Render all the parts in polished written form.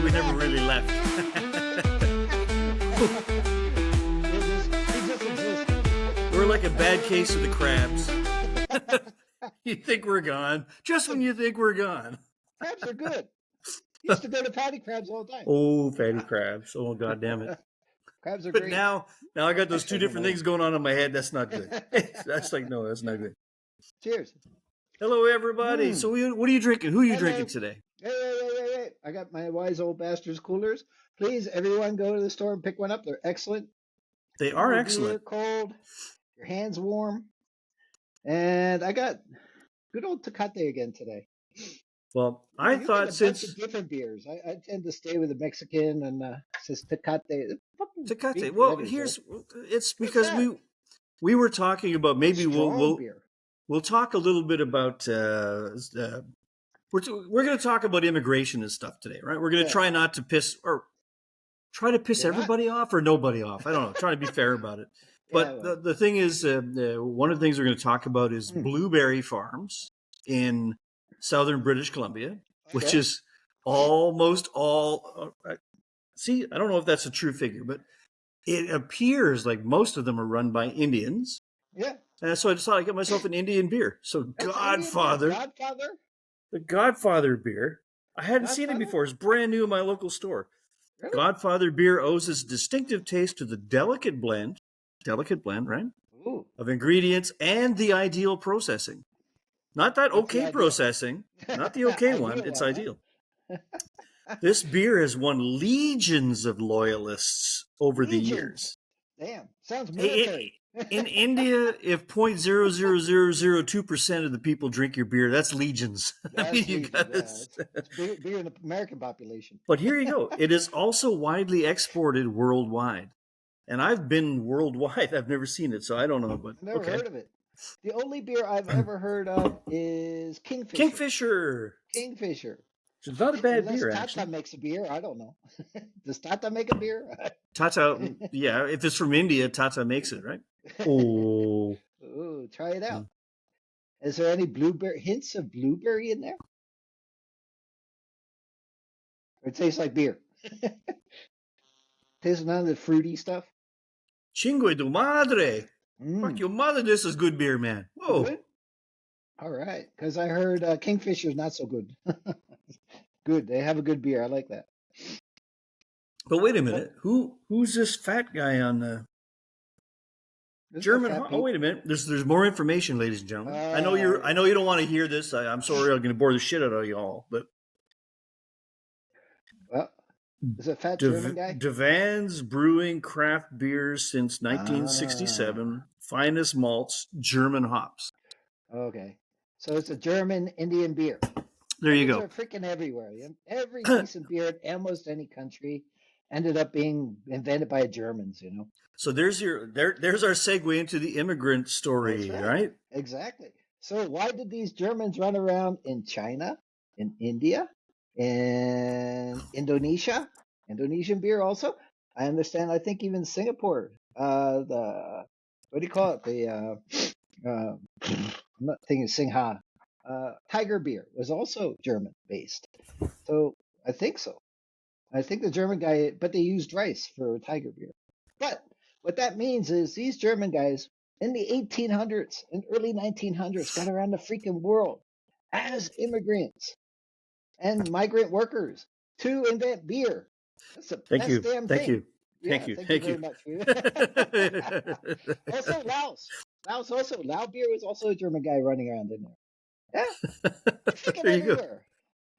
we never really left. We just existed. We're like a bad case of the crabs. You think we're gone, just when you think we're gone. Crabs are good. Used to go to patty crabs all the time. Oh, fatty crabs. Oh, God damn it. Crabs are But great. now I got those two Anyway. different things going on in my head. That's not good. That's like, no, that's not good. Cheers. Hello, everybody. So what are you drinking? Who are you Hello. drinking today? Hey. I got my Wise Old Bastards coolers. Please, everyone, go to the store and pick one up. They're excellent. They are Your excellent. beer cold, your hands warm. And I got good old Tecate again today. Well, You I get thought a bunch since of different beers. I tend to stay with the Mexican and says Tecate. Tecate. Well, it's because that? we were talking about maybe Strong beer. we'll talk a little bit about we're going to talk about immigration and stuff today, right? We're going to try not to piss everybody off or nobody off. I don't know. Trying to be fair about it. But the thing is, one of the things we're going to talk about is blueberry farms in southern British Columbia, which is almost all. See, I don't know if that's a true figure, but it appears like most of them are run by Indians. Yeah. And so I decided to get myself an Indian beer. So That's Godfather. The Godfather beer. I hadn't seen it before. It's brand new in my local store. Really? Godfather beer owes its distinctive taste to the delicate blend, right? Ooh. Of ingredients and the ideal processing. Not that okay processing, not the okay one. It's ideal. This beer has won legions of loyalists over the years. Damn, sounds military. In India, if 0.00002% of the people drink your beer, that's legions. It's bigger in the American population. But here you go. It is also widely exported worldwide. And I've been worldwide. I've never seen it, so I don't know. But I've never heard of it. The only beer I've ever heard of is Kingfisher. Kingfisher. It's not a bad beer, Tata actually. makes a beer. I don't know. Does Tata make a beer? Tata, yeah. If it's from India, Tata makes it, right? Oh. Ooh, try it out. Is there any hints of blueberry in there? Or it tastes like beer. Tastes none of the fruity stuff. Chingue tu madre. Fuck your mother, this is good beer, man. Whoa. Good? All right. Because I heard Kingfisher's not so good. Good. They have a good beer. I like that. But wait a minute. Who's this fat guy on the German? Oh, wait a minute. There's more information, ladies and gentlemen. I know you don't want to hear this. I'm sorry. I'm going to bore the shit out of y'all. But is it a fat German guy? Devan's brewing craft beers since 1967. Finest malts, German hops. Okay. So it's a German Indian beer. There you go. They're freaking everywhere. Every decent beer in almost any country ended up being invented by Germans, you know. So there's our segue into the immigrant story, right? Exactly. So why did these Germans run around in China, in India, in Indonesia? Indonesian beer also. I understand. I think even Singapore. What do you call it? I'm not thinking Singha. Tiger beer was also German based. So I think so. I think the German guy, but they used rice for tiger beer. But what that means is these German guys in the 1800s and early 1900s got around the freaking world as immigrants and migrant workers to invent beer. That's the best damn thing. Thank you. Thank you very much. Also, Lao beer was also a German guy running around in there. Yeah. There you go.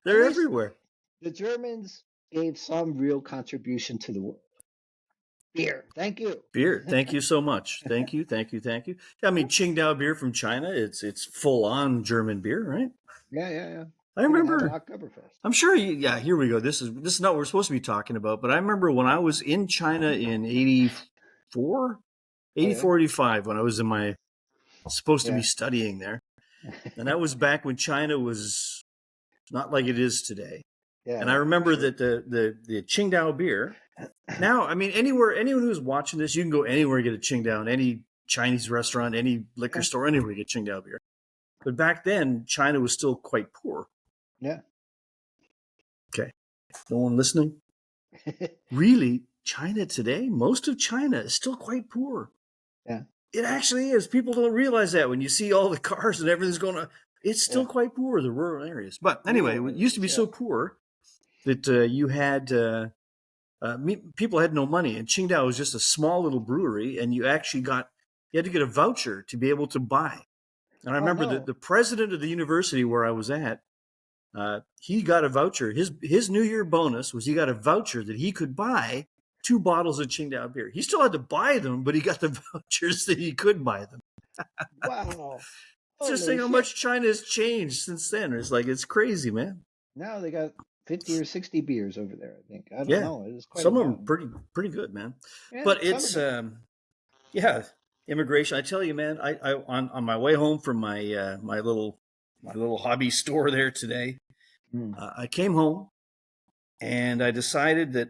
They're everywhere. The Germans gave some real contribution to the world. Beer. Thank you. Beer. Thank you so much. Thank you. I mean, Qingdao beer from China, it's full on German beer, right? Yeah. I remember. I'm sure. Here we go. This is not what we're supposed to be talking about, but I remember when I was in China in 84, 85, when I was supposed to be studying there. And that was back when China was not like it is today. Yeah, and I remember that the Qingdao beer. Now, I mean, anyone who's watching this, you can go anywhere and get a Qingdao, any Chinese restaurant, any liquor store, anywhere you get Qingdao beer. But back then, China was still quite poor. Yeah. Okay. No one listening? Really, China today, most of China is still quite poor. Yeah. It actually is. People don't realize that when you see all the cars and everything's going on. It's still quite poor, the rural areas. But anyway, Rural it used to be areas, so poor that you had people had no money, and Qingdao was just a small little brewery, and you had to get a voucher to be able to buy. And I Oh remember that no. the president of the university where I was at, he got a voucher. His New Year bonus was he got a voucher that he could buy 2 bottles of Qingdao beer. He still had to buy them, but he got the vouchers that he could buy them. Wow. Just Holy saying how shit. much China has changed since then. It's crazy, man. Now they got 50 or 60 beers over there, I think. I don't Yeah, know. It is quite a some of them mountain. pretty good, man. Yeah, But some of it's them. yeah, immigration. I tell you, man. I on my way home from my little hobby store there today, Hmm. I came home and I decided that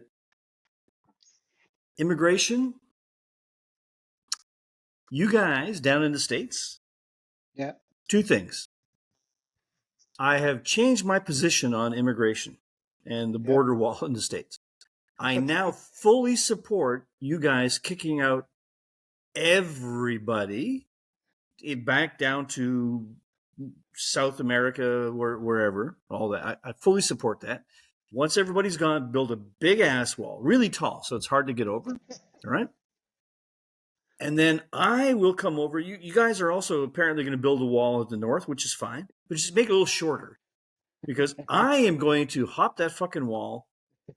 immigration, you guys down in the States, Yeah. 2 things. I have changed my position on immigration and the Yeah. border wall in the States. I now fully support you guys kicking out everybody back down to South America, wherever, all that. I fully support that. Once everybody's gone, build a big ass wall, really tall, so it's hard to get over. All right. And then I will come over. You guys are also apparently going to build a wall at the north, which is fine, but just make it a little shorter because I am going to hop that fucking wall.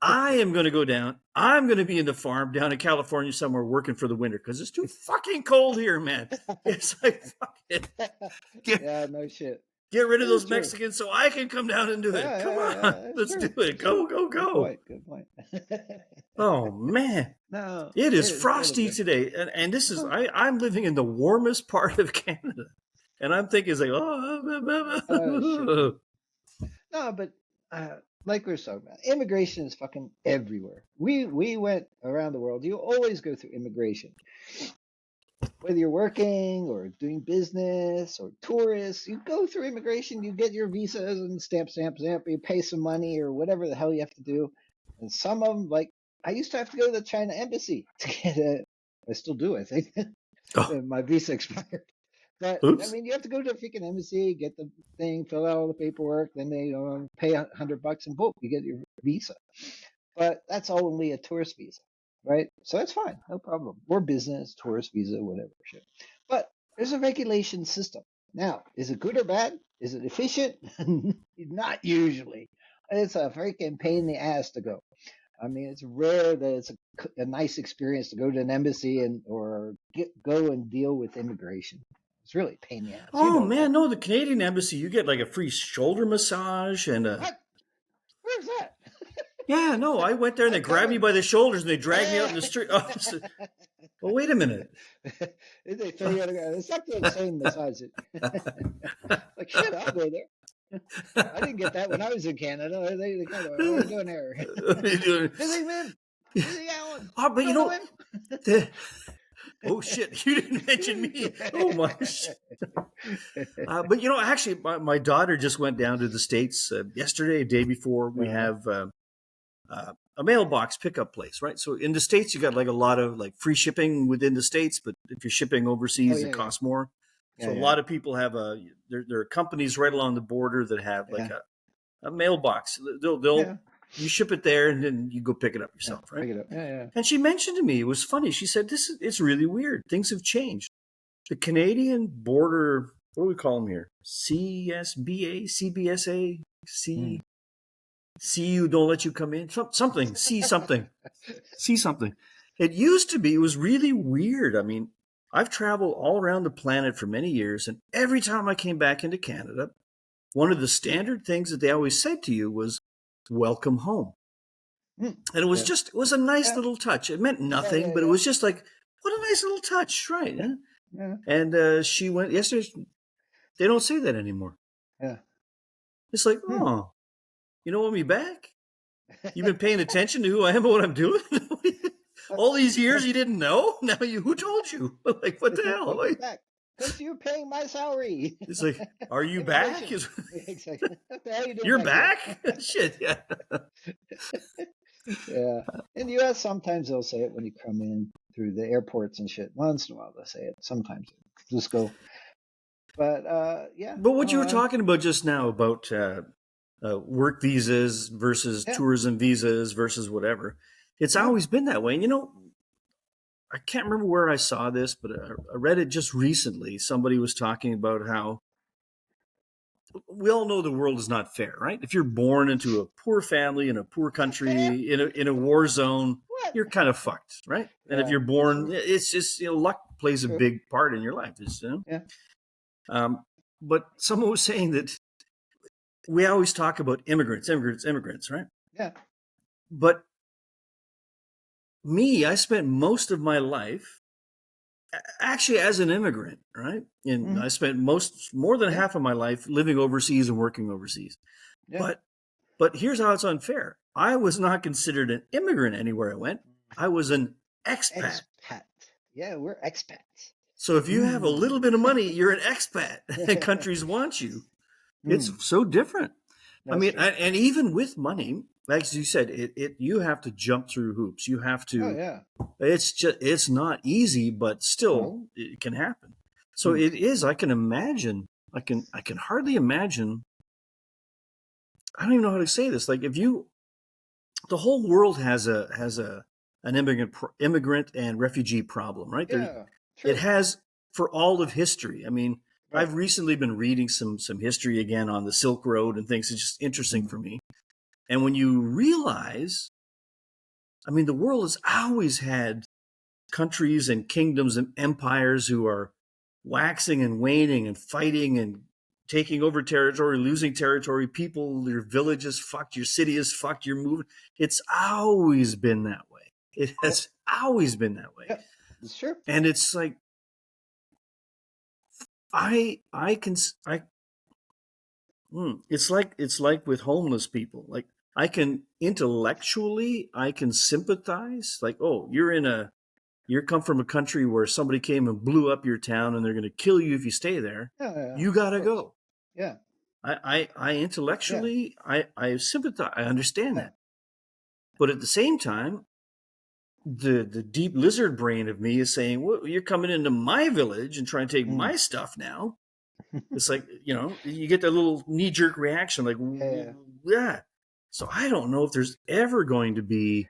I am going to go down. I'm going to be in the farm down in California somewhere working for the winter because it's too fucking cold here, man. It's like, fuck it. Get, Yeah, no shit. get rid of It's those true. Mexicans so I can come down and do it. Come on. It's Let's do true. it. It's true. Go, go, Good go. point. Good point. Oh, man. No, It it is is totally frosty good. today. And this is, I'm living in the warmest part of Canada. And I'm thinking, it's like, Oh shit, man. oh, No, but uh, like we were talking about, immigration is fucking everywhere. We went around the world. You always go through immigration, whether you're working or doing business or tourists. You go through immigration. You get your visas and stamp. You pay some money or whatever the hell you have to do. And some of them, like I used to have to go to the China embassy to get a. I still do, I think. oh, My visa expired. But I oops. mean, you have to go to a freaking embassy, get the thing, fill out all the paperwork, then they pay $100 and boom, you get your visa. But that's only a tourist visa, right? So that's fine, no problem. Or business, tourist visa, whatever shit. But there's a regulation system. Now, is it good or bad? Is it efficient? Not usually. It's a freaking pain in the ass to go. I mean, it's rare that it's a nice experience to go to an embassy or go and deal with immigration. It's really a pain in the ass. You Oh, know that. man. No, the Canadian embassy, you get like a free shoulder massage and a. What? Where's that? Yeah, no, I went there and they I'm grabbed me coming. by the shoulders and they dragged me out Eh. in the street. Oh, well, wait a minute. They throw you on the ground. It's not the insane massage. Like, shit, I'll go there. I didn't get that when I was in Canada. They kind of, what are we doing here? Busy, man. Busy, Alan. Oh, You but don't know him? oh shit, you didn't mention me. Oh my shit. But actually, my daughter just went down to the States yesterday, a day before. We Uh-huh. have a mailbox pickup place, right? So in the States, you got like a lot of like free shipping within the States, but if you're shipping Oh, overseas, it yeah, yeah. costs more. So Yeah, a yeah. lot of people have there are companies right along the border that have like Yeah. a mailbox. They'll Yeah. you ship it there and then you go pick it up Yeah. yourself, right? Pick it up. Yeah, yeah. And she mentioned to me, it was funny. She said, it's really weird. Things have changed. The Canadian border, what do we call them here? CSBA, CBSA, Hmm. CU don't let you come in. Something, see something, see something. It used to be, it was really weird. I mean, I've traveled all around the planet for many years, and every time I came back into Canada, one of the standard things that they always said to you was, welcome home. Hmm. And it Yeah. was a nice Yeah. little touch. It meant Yeah, nothing, yeah, but it yeah. was just like, what a nice little touch, right? Yeah. Huh? Yeah. And she went yesterday. They don't say that anymore. Yeah. It's like, Hmm. oh, you don't want me back? You've been paying attention to who I am and what I'm doing? All these years you didn't know? Now who told you? Like, what the hell? Welcome back. because you're paying my salary. It's like, are you back? Immigration. Exactly. What the hell are you doing You're back here? back? Shit, yeah. Yeah. In the U.S., sometimes they'll say it when you come in through the airports and shit. Once in a while they'll say it. Sometimes they just go. But yeah. But what you No, were talking about just now about work visas versus yeah. tourism visas versus whatever, it's Yeah. always been that way. And I can't remember where I saw this, but I read it just recently. Somebody was talking about how we all know the world is not fair, right? If you're born into a poor family in a poor Not fair. country in a war zone, What? you're kind of fucked, right? And if Yeah. you're That's born, true. it's just luck plays a True. big part in your life. Yeah. But someone was saying that we always talk about immigrants, right? Yeah. But me, I spent most of my life actually as an immigrant, right? And Hmm. I spent more than Yeah. half of my life living overseas and working overseas. Yeah. But here's how it's unfair. I was not considered an immigrant anywhere I went. I was an expat. Expat. Yeah, we're expats. So if you have a little bit of money, you're an expat, and Mm. countries want you. It's so different. I That's mean, true. and even with money, like you said, it you have to jump through hoops. You have Oh to. yeah. It's not easy, but No. still it can happen. So Mm. it is. I can imagine. I can hardly imagine. I don't even know how to say this. Like if you, the whole world has a an immigrant and refugee problem, right? Yeah. It True. has for all of history. I mean, Right. I've recently been reading some history again on the Silk Road and things. It's just interesting Mm. for me. And when you realize, I mean, the world has always had countries and kingdoms and empires who are waxing and waning and fighting and taking over territory, losing territory. People, your village is fucked, your city is fucked, you're moving. It's always been that way. It Yep. has always been that way. Yep. It's true. And it's like I can I it's like with homeless people. Like I can intellectually I can sympathize. Like, oh, you come from a country where somebody came and blew up your town and they're going to kill you if you stay there. Yeah. Yeah. You Of got to course. go. Yeah. I Yeah. intellectually I sympathize. I understand Yeah. that. But at the same time, the deep lizard brain of me is saying, well, you're coming into my village and trying to take Mm. my stuff now. It's like, you get that little knee jerk reaction, like, Yeah. yeah. So I don't know if there's ever going to be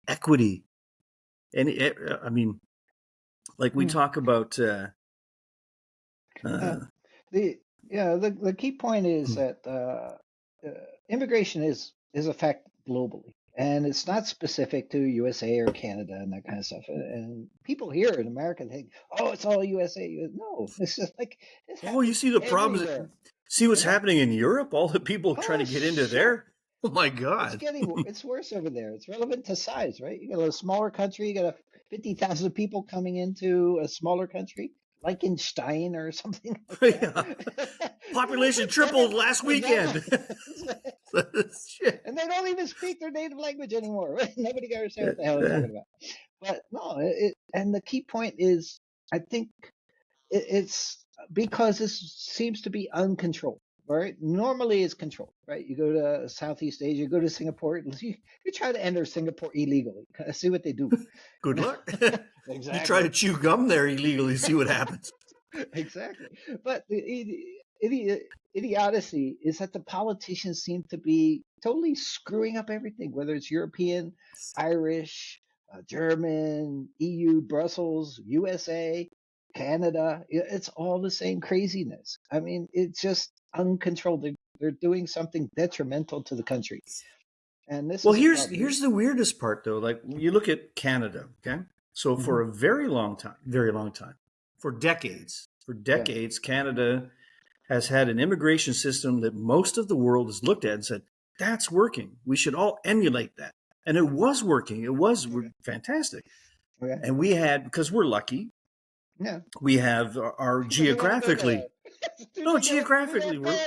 equity. And I mean, like we Mm. talk about, Uh, uh, the the key point is that immigration is a fact globally, and it's not specific to USA or Canada and that kind of stuff. And people here in America think, oh, it's all USA. No, it's just like it's oh, you happening see the problems. everywhere. See what's Yeah. happening in Europe? All the people trying Oh to get into shit. there. Oh my God. It's worse over there. It's relevant to size, right? You got a smaller country, you got 50,000 people coming into a smaller country, Liechtenstein or something like Yeah. that. Population tripled last weekend. Exactly. Shit. And they don't even speak their native language anymore. Nobody can understand Yeah, what the hell they're yeah. talking about. But no, and the key point is, I think it's because this seems to be uncontrolled. Right? Normally it's controlled, right? You go to Southeast Asia, you go to Singapore, you try to enter Singapore illegally. See what they do. Good luck. You try to Exactly. chew gum there illegally, see what happens. Exactly. But the idiocy is that the politicians seem to be totally screwing up everything, whether it's European, Irish, German, EU, Brussels, USA, Canada. It's all the same craziness. I mean, it's just uncontrolled. They're doing something detrimental to the country. And this Well, is a here's problem. the weirdest part though. Like you look at Canada, okay? So Hmm. for a very long time, for Yeah. decades, Canada has had an immigration system that most of the world has looked at and said, that's working. We should all emulate that. And it was working. It was Okay. fantastic. Okay. And we had, because we're lucky, Yeah. we have our Who doesn't want to go there? geographically, It's too no, too damn geographically, we're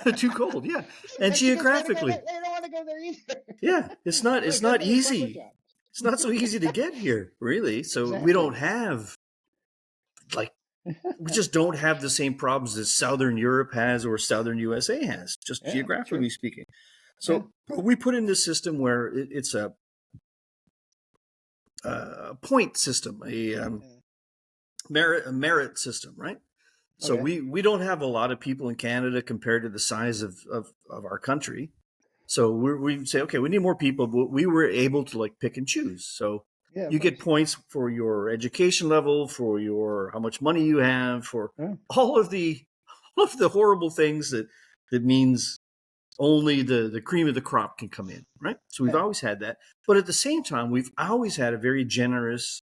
cold. too cold. Yeah. And Mexicans want to go there. geographically, They don't want to go there either. yeah, it's They not, want it's to go not for the trucker easy. job. It's not so easy to get here, really. So we don't Exactly. have like we just don't have the same problems that Southern Europe has or Southern USA has, just Yeah, geographically true. speaking. Yeah. So we put in this system where it's a point system, Yeah. merit system, right? So Okay. we don't have a lot of people in Canada compared to the size of our country. So we say, okay, we need more people, but we were able to like pick and choose. So Yeah, of you get course. points for your education level, for your how much money you have, for Yeah. all of the horrible things that means only the cream of the crop can come in, right? So we've Yeah. always had that, but at the same time, we've always had a very generous,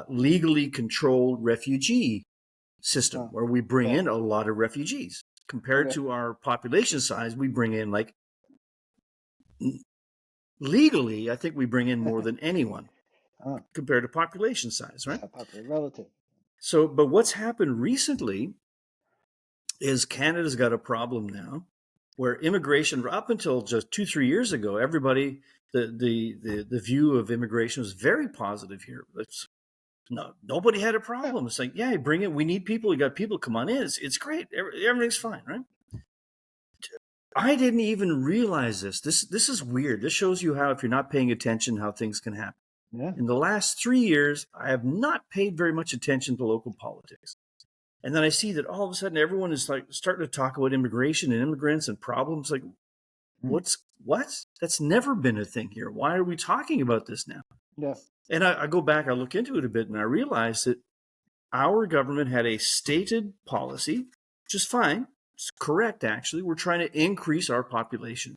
legally controlled refugee system Huh. where we bring Okay. in a lot of refugees compared Okay. to our population size. We bring in like legally, I think we bring in more than anyone Huh. compared to population size, right? Yeah, popular relative. So, but what's happened recently is Canada's got a problem now where immigration, up until just 2-3 years ago, everybody, the view of immigration was very positive here. Nobody had a Yeah. problem. It's like, yeah, bring it. We need people. You got people. Come on in. It's great. Everything's fine, right? I didn't even realize this. This is weird. This shows you how, if you're not paying attention, how things can happen. Yeah. In the last 3 years, I have not paid very much attention to local politics. And then I see that all of a sudden everyone is like starting to talk about immigration and immigrants and problems. Like, Hmm. what? That's never been a thing here. Why are we talking about this now? Yeah. And I go back, I look into it a bit, and I realize that our government had a stated policy, which is fine. It's correct, actually. We're trying to increase our population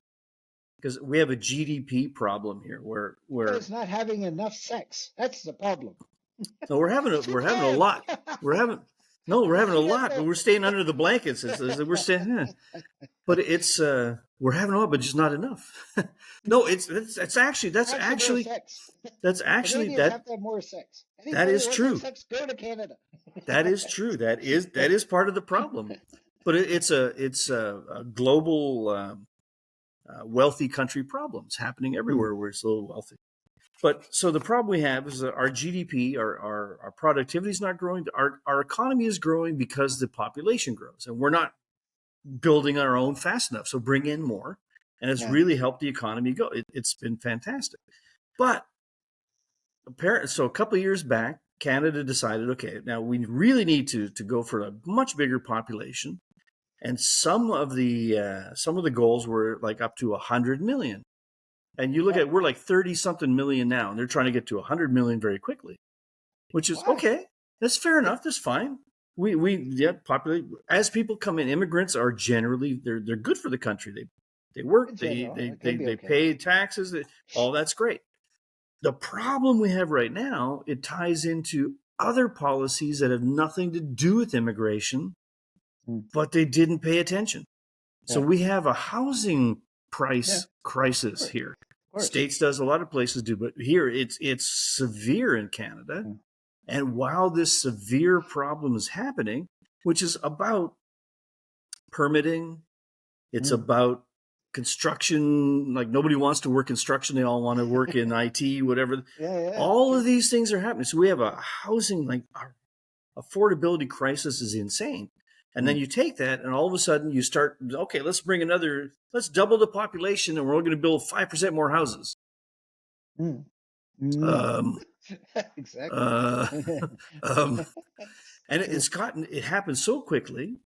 because we have a GDP problem here where It's not having enough sex. That's the problem. no, Too we're having a bad. lot. We're having no, we're having a We have lot, but no. we're staying under the blankets. We're staying, but it's we're having a lot, but just not enough. No, it's actually Have some more sex. that's actually Canadians have to have more sex. that Anybody who is wants to have true. sex, go to Canada. That is true. That is part of the problem. But it's a global wealthy country problem. It's happening Hmm. everywhere where it's a little wealthy. But so the problem we have is that our GDP, our productivity is not growing. Our economy is growing because the population grows, and we're not building our own fast enough. So bring in more, and it's Yeah. really helped the economy go. It's been fantastic. But so a couple of years back, Canada decided, okay, now we really need to go for a much bigger population, and some of the goals were like up to 100 million. And you look Yeah. at, we're like 30 something million now, and they're trying to get to 100 million very quickly, which is Why? okay. That's fair enough. That's fine. Yeah, populate as people come in. Immigrants are generally they're good for the country. They In work. general, it can be They okay. pay taxes. All that's great. The problem we have right now, it ties into other policies that have nothing to do with immigration, Hmm. but they didn't pay attention. So Yeah. we have a housing Yeah. price Of crisis course. here. Of course. States does, a lot of places do, but here it's severe in Canada. Hmm. And while this severe problem is happening, which is about permitting, it's Hmm. about construction, like nobody wants to work construction, they all want to work in IT, whatever. Yeah. Yeah. All True. of these things are happening. So we have a housing, like our affordability crisis is insane. And Hmm. then you take that, and all of a sudden you start, okay, let's double the population, and we're only going to build 5% more houses. Hmm. No. Um, Exactly. uh, um, and True. it happens so quickly,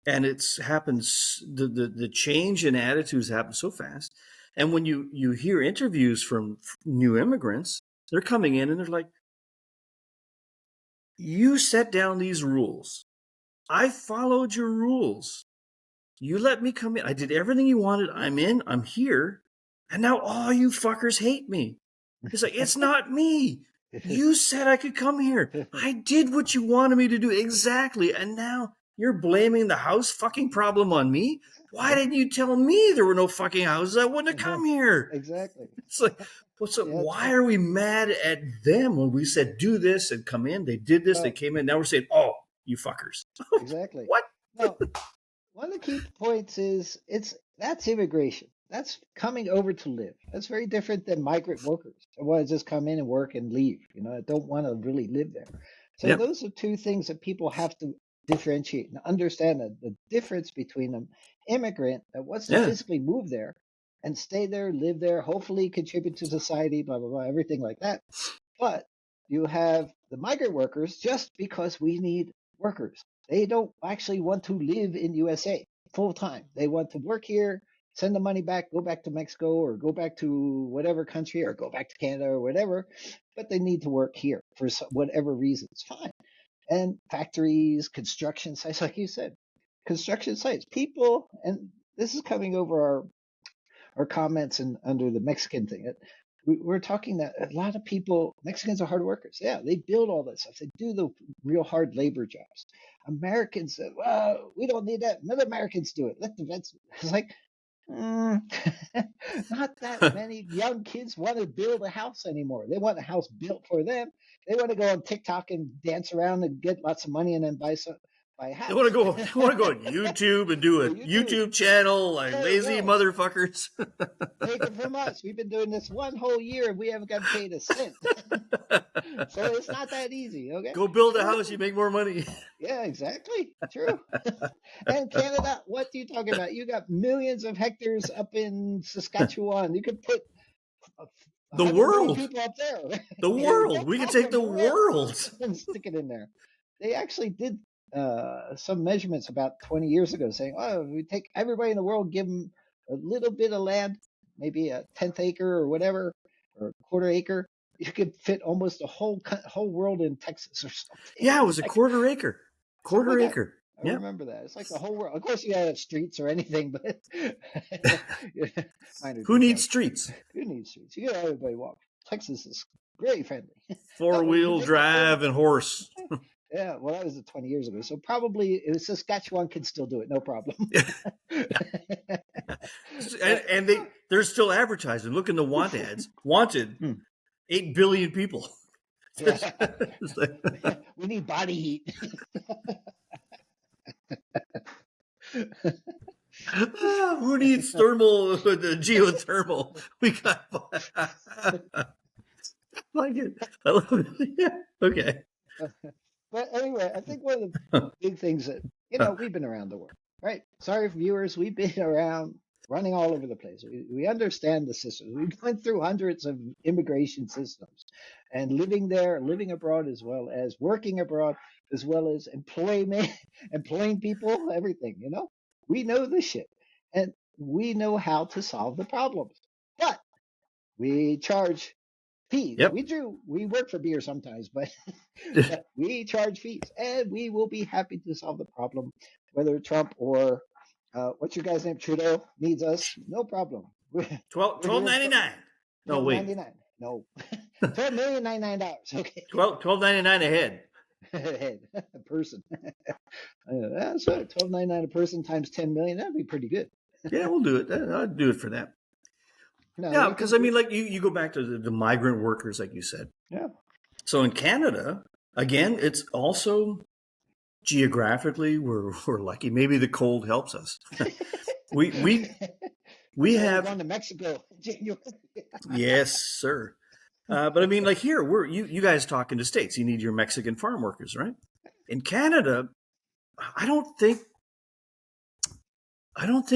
and it's happens, the change in attitudes happens so fast. And when you hear interviews from new immigrants, they're coming in and they're like, you set down these rules. I followed your rules. You let me come in. I did everything you wanted. I'm in. I'm here. And now all you fuckers hate me. It's like, it's not me. You said I could come here. I did what you wanted me to do. Exactly. And now you're blaming the house fucking problem on me? Why didn't you tell me there were no fucking houses? I wouldn't have come here. Exactly. It's like, Yeah. why are we mad at them when we said do this and come in? They did this. They Well, came in. Now we're saying, oh, you fuckers. exactly. What? Well, one of the key points is that's immigration. That's coming over to live. That's very different than migrant workers. They want to just come in and work and leave. Don't want to really live there. So those are two things that people have to differentiate and understand the difference between an immigrant that wants to Yeah. physically move there and stay there, live there, hopefully contribute to society, blah, blah, blah, everything like that. But you have the migrant workers just because we need workers. They don't actually want to live in USA full time. They want to work here, send the money back, go back to Mexico or go back to whatever country or go back to Canada or whatever, but they need to work here for whatever reason. It's fine. And factories, construction sites, like you said, construction sites, people, and this is coming over our comments and under the Mexican thing. We're talking that a lot of people, Mexicans are hard workers. Yeah, they build all that stuff. They do the real hard labor jobs. Americans said, well, we don't need that. Let Americans do it. Let the vets. It's like, not that many young kids want to build a house anymore. They want a house built for them. They want to go on TikTok and dance around and get lots of money and then buy a house. They want to go on YouTube and do a YouTube channel like lazy motherfuckers. Take it from us. We've been doing this one whole year and we haven't got paid a cent. So it's not that easy, okay? Go build a house, you make more money. Yeah, exactly. True. And Canada, what are you talking about? You got millions of hectares up in Saskatchewan. You could put the world people up there. The world. We can take the world and stick it in there. They actually did some measurements about 20 years ago saying, oh, we take everybody in the world, give them a little bit of land, maybe a 10th acre or whatever, or a quarter acre. You could fit almost the whole world in Texas or something. Yeah, it was a quarter acre. Quarter acre. I remember that. It's like the whole world. Of course, you have streets or anything, but who needs streets? Who needs streets? You get everybody walk. Texas is very friendly. 4-wheel drive and horse. Yeah, well, that was 20 years ago. So probably Saskatchewan can still do it, no problem. and they're still advertising. Look in the want ads. Wanted 8 billion people. Yeah. We need body heat. Who needs thermal, geothermal? We got like it. I love it. Yeah. Okay. But anyway, I think one of the big things that, we've been around the world, right? Sorry, viewers, we've been around running all over the place. We understand the systems. We've gone through hundreds of immigration systems and living there, living abroad, as well as working abroad, as well as employing people, everything, We know this shit. And we know how to solve the problems. But we charge fees. Yep. We work for beer sometimes, but we charge fees, and we will be happy to solve the problem, whether Trump or what's your guy's name, Trudeau needs us. No problem. $12.99. No, wait. $12.99. No, $12,099,000. Okay. $12.99 a head. A person. That's right. $12.99 a person times 10 million. That'd be pretty good. Yeah, we'll do it. I'd do it for that. No, yeah, because I mean, like you go back to the migrant workers, like you said. Yeah. So in Canada, again, it's also geographically we're lucky. Maybe the cold helps us. we have gone to Mexico. Yes, sir. But I mean, like here, you guys talking to states. You need your Mexican farm workers, right? In Canada, I don't think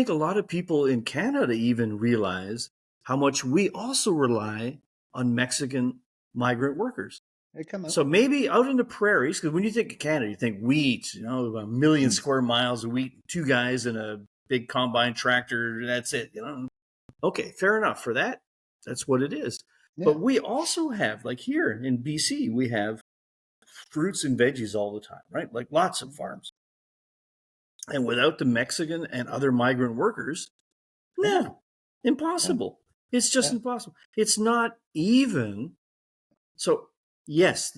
a lot of people in Canada even realize how much we also rely on Mexican migrant workers. So maybe out in the prairies, because when you think of Canada, you think wheat, a million square miles of wheat, 2 guys in a big combine tractor, that's it, Okay, fair enough for that. That's what it is. Yeah. But we also have, like here in BC, we have fruits and veggies all the time, right? Like lots of farms. And without the Mexican and other migrant workers, impossible. Yeah. It's just impossible. It's not even. So, yes,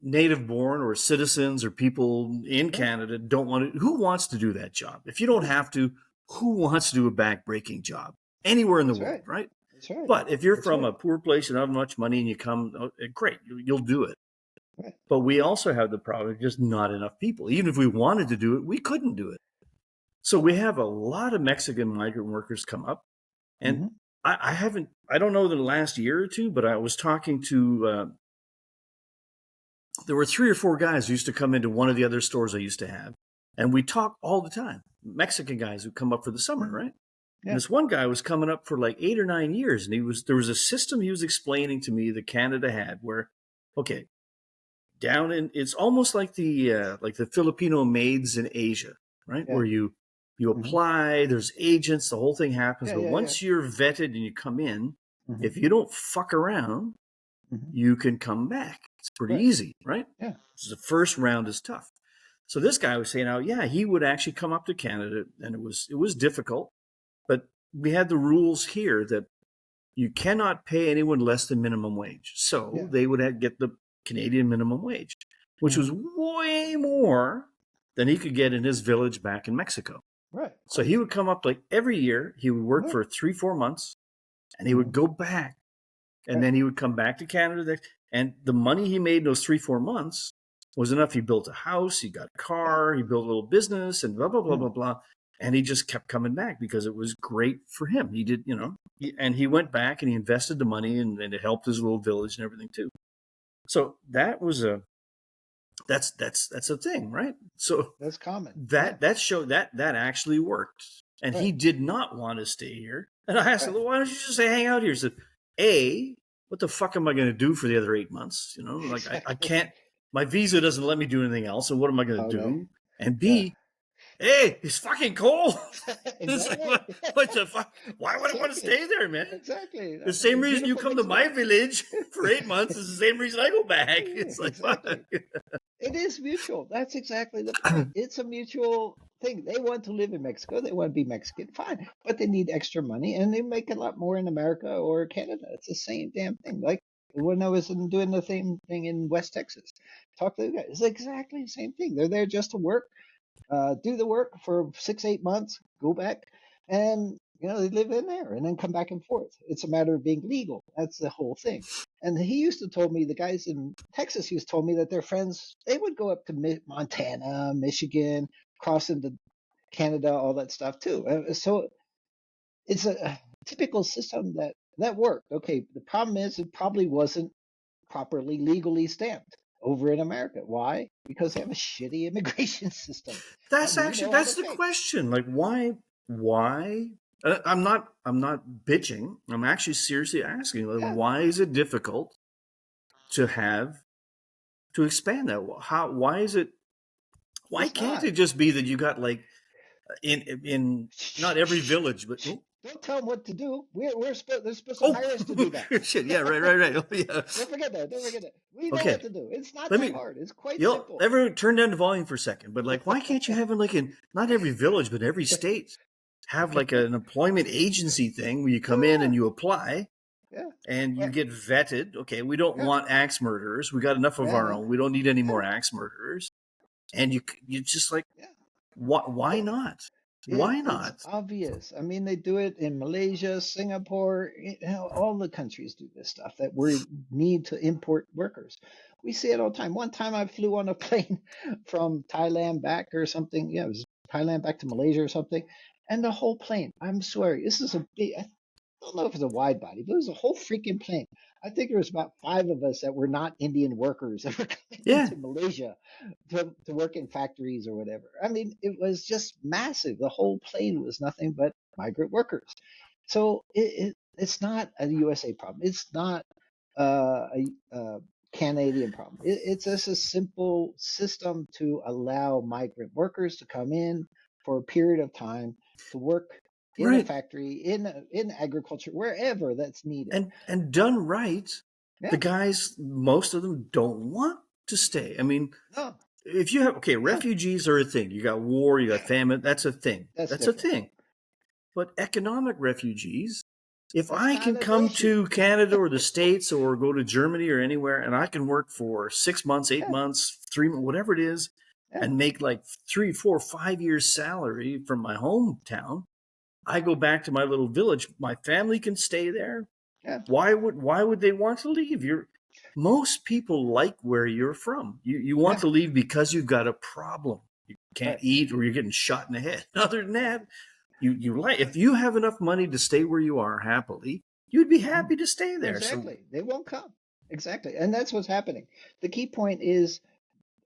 native born or citizens or people in Canada don't want to. Who wants to do that job? If you don't have to, who wants to do a back-breaking job anywhere in the world, right? That's right. But if you're from a poor place and have much money and you come, great, you'll do it. Right. But we also have the problem of just not enough people. Even if we wanted to do it, we couldn't do it. So we have a lot of Mexican migrant workers come up. And I don't know the last year or two, but I was talking to there were 3 or 4 guys who used to come into one of the other stores I used to have, and we talk all the time. Mexican guys who come up for the summer, right? Yeah. And this one guy was coming up for like 8 or 9 years, and there was a system he was explaining to me that Canada had where, okay, down in it's almost like the Filipino maids in Asia, right? Yeah. Where you apply, there's agents, the whole thing happens. But Yeah. once you're vetted and you come in, Mhm. if you don't fuck around, you can come back. It's pretty easy, right? Yeah. The first round is tough. So this guy was saying, "Oh, yeah, he would actually come up to Canada, and it was difficult, but we had the rules here that you cannot pay anyone less than minimum wage. So they would get the Canadian minimum wage, which was way more than he could get in his village back in Mexico. Right. So he would come up like every year. He would work for 3-4 months, and he would go back, and then he would come back to Canada. And the money he made in those 3-4 months was enough. He built a house, he got a car, he built a little business, and blah blah blah blah blah. And he just kept coming back because it was great for him. He did, and he went back and he invested the money, and it helped his little village and everything too. So that was that's a thing, right? So that's common. That showed that actually worked. And he did not want to stay here. And I asked him, well, why don't you just hang out here? He said, A, what the fuck am I going to do for the other 8 months? Like I can't, my visa doesn't let me do anything else. So what am I going to do? And B, hey, it's fucking cold. It's like, what the fuck? Why would I want to stay there, man? Exactly. The same reason you come to my village for 8 months is the same reason I go back. It's like, exactly. It is mutual. That's exactly the point. It's a mutual thing. They want to live in Mexico. They want to be Mexican. Fine. But they need extra money, and they make a lot more in America or Canada. It's the same damn thing. Like when I was doing the same thing in West Texas. Talk to the guys. It's exactly the same thing. They're there just to work. Do the work for 6-8 months, go back, and they live in there and then come back and forth. It's a matter of being legal. That's the whole thing. And he used to told me, the guys in Texas used to told me that their friends, they would go up to Montana, Michigan, cross into Canada, all that stuff too. So it's a typical system that worked. Okay, the problem is it probably wasn't properly legally stamped over in America. Why? Because they have a shitty immigration system. That's the question. Like, why? I'm not bitching. I'm actually seriously asking. Like, why is it difficult to expand that? Why is it? Why can't it just be that you got like in not every village, but don't tell them what to do. They're supposed to hire us to do that. Shit, yeah, right. Oh, yeah. Don't forget that. We know what to do. It's not that hard. It's quite simple. Everyone, turn down the volume for a second. But like, why can't you have it like in not every village, but every state have like an employment agency thing where you come in and you apply, and you get vetted. Okay, we don't want axe murderers. We got enough of our own. We don't need any more axe murderers. And you just like, why not? Why not? It's obvious. I mean, they do it in Malaysia, Singapore, all the countries do this stuff that we need to import workers. We see it all the time. One time I flew on a plane from Thailand back or something. Yeah, it was Thailand back to Malaysia or something. And the whole plane, I'm swearing, this is a big, I don't know if it's a wide body, but it was a whole freaking plane. I think there was about 5 of us that were not Indian workers that were coming into Malaysia to work in factories or whatever. I mean, it was just massive. The whole plane was nothing but migrant workers. So it's not a USA problem. It's not a Canadian problem. It's just a simple system to allow migrant workers to come in for a period of time to work in a factory, in agriculture, wherever that's needed. And done right, the guys, most of them don't want to stay. I mean, if you have, refugees are a thing. You got war, you got famine. That's a thing. That's a thing. But economic refugees, if I can come to Canada or the States or go to Germany or anywhere and I can work for 6 months, 8 months, 3 months, whatever it is, and make like 3, 4, 5 years salary from my hometown, I go back to my little village. My family can stay there. Yeah. Why would they want to leave? Most people like where you're from. You want to leave because you've got a problem. You can't eat or you're getting shot in the head. Other than that, you like, if you have enough money to stay where you are happily, you'd be happy to stay there. Exactly. So, they won't come. Exactly. And that's what's happening. The key point is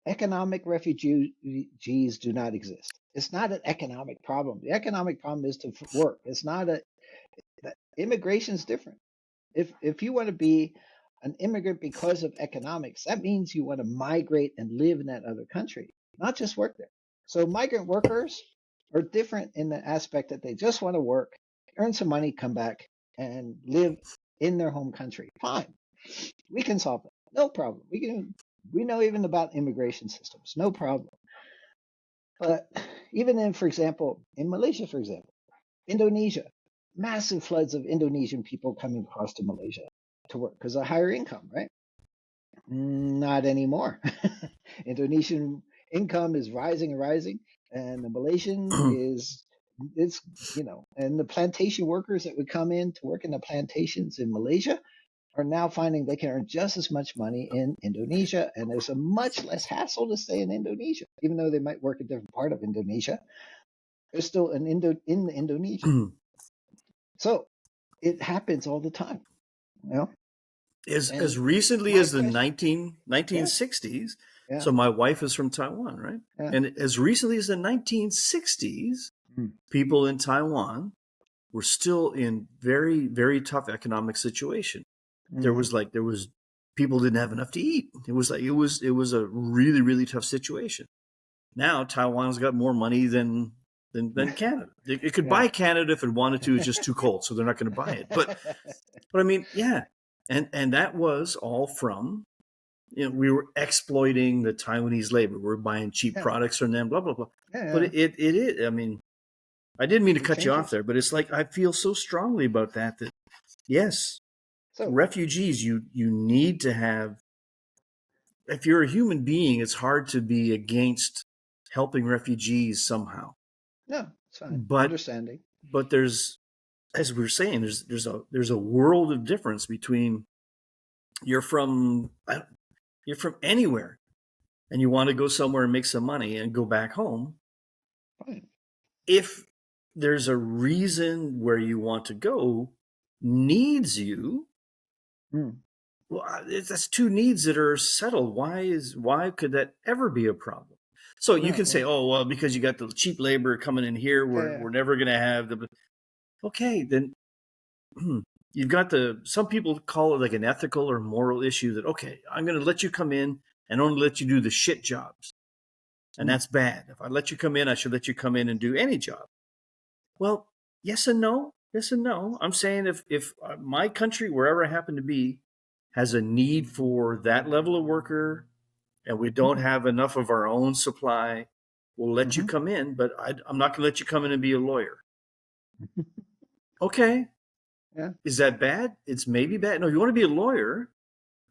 economic refugees do not exist. It's not an economic problem. The economic problem is to work. It's not a immigration is different. If you want to be an immigrant because of economics, that means you want to migrate and live in that other country, not just work there. So migrant workers are different in the aspect that they just want to work, earn some money, come back and live in their home country. Fine. We can solve that. No problem. We know even about immigration systems. No problem. But even in, for example, in Malaysia, for example, Indonesia, massive floods of Indonesian people coming across to Malaysia to work because of higher income, right? Not anymore. Indonesian income is rising and rising, and the Malaysian is it's and the plantation workers that would come in to work in the plantations in Malaysia are now finding they can earn just as much money in Indonesia, and there's a much less hassle to stay in Indonesia, even though they might work a different part of Indonesia. There's still an in Indonesia. So it happens all the time, you know. As And recently my as the question, yeah, 1960s, yeah, so my wife is from Taiwan, right? yeah, And as recently as the 1960s, people in Taiwan were still in very, very tough economic situation. mm-hmm. There was people didn't have enough to eat. It was a really, really tough situation. Now Taiwan's got more money than Canada. It could Yeah. buy Canada if it wanted to. It's just too cold, so they're not going to buy it. But I mean, yeah, and that was all from we were exploiting the Taiwanese labor. We're buying cheap Yeah, products from them. Blah blah blah. But yeah, it is. I mean, I didn't mean to it cut you off changes. there, but it's like I feel so strongly about that. That yes, So refugees, you need to have. If you're a human being, it's hard to be against helping refugees somehow. no, it's fine. But Understanding. there's, as we were saying, there's a world of difference between you're from you're from anywhere and you want to go somewhere and make some money and go back home. Fine. If there's a reason where you want to go needs you, Mm. well, that's two needs that are settled. Why could that ever be a problem? So you No, can say, well, oh well, because you got the cheap labor coming in here, yeah, we're yeah. we're never going to have the. Okay, then you've got some people call it like an ethical or moral issue that okay, I'm going to let you come in and only let you do the shit jobs, and Mm. that's bad. If I let you come in, I should let you come in and do any job. Well, yes and no. Yes and no. I'm saying if my country, wherever I happen to be, has a need for that level of worker, and we don't Mm. have enough of our own supply, we'll let you Mm-hmm. come in, but I'm not going to let you come in and be a lawyer. Okay, Yeah. is that bad? It's maybe bad. No, you want to be a lawyer,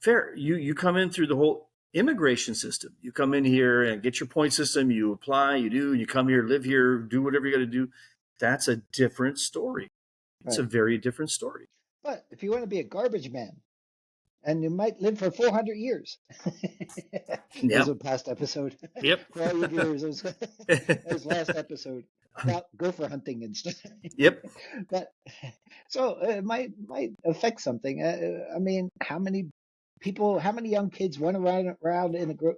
fair. You come in through the whole immigration system. You come in here and get your point system. You apply. You come here, live here, do whatever you got to do. That's a different story. It's a Right. very different story. But if you want to be a garbage man, and you might live for 400 years. That was Yep. a past episode. Yep. For all your viewers, it was last episode about gopher hunting and stuff. Yep. But so it might affect something. I mean, how many people, how many young kids run around in a group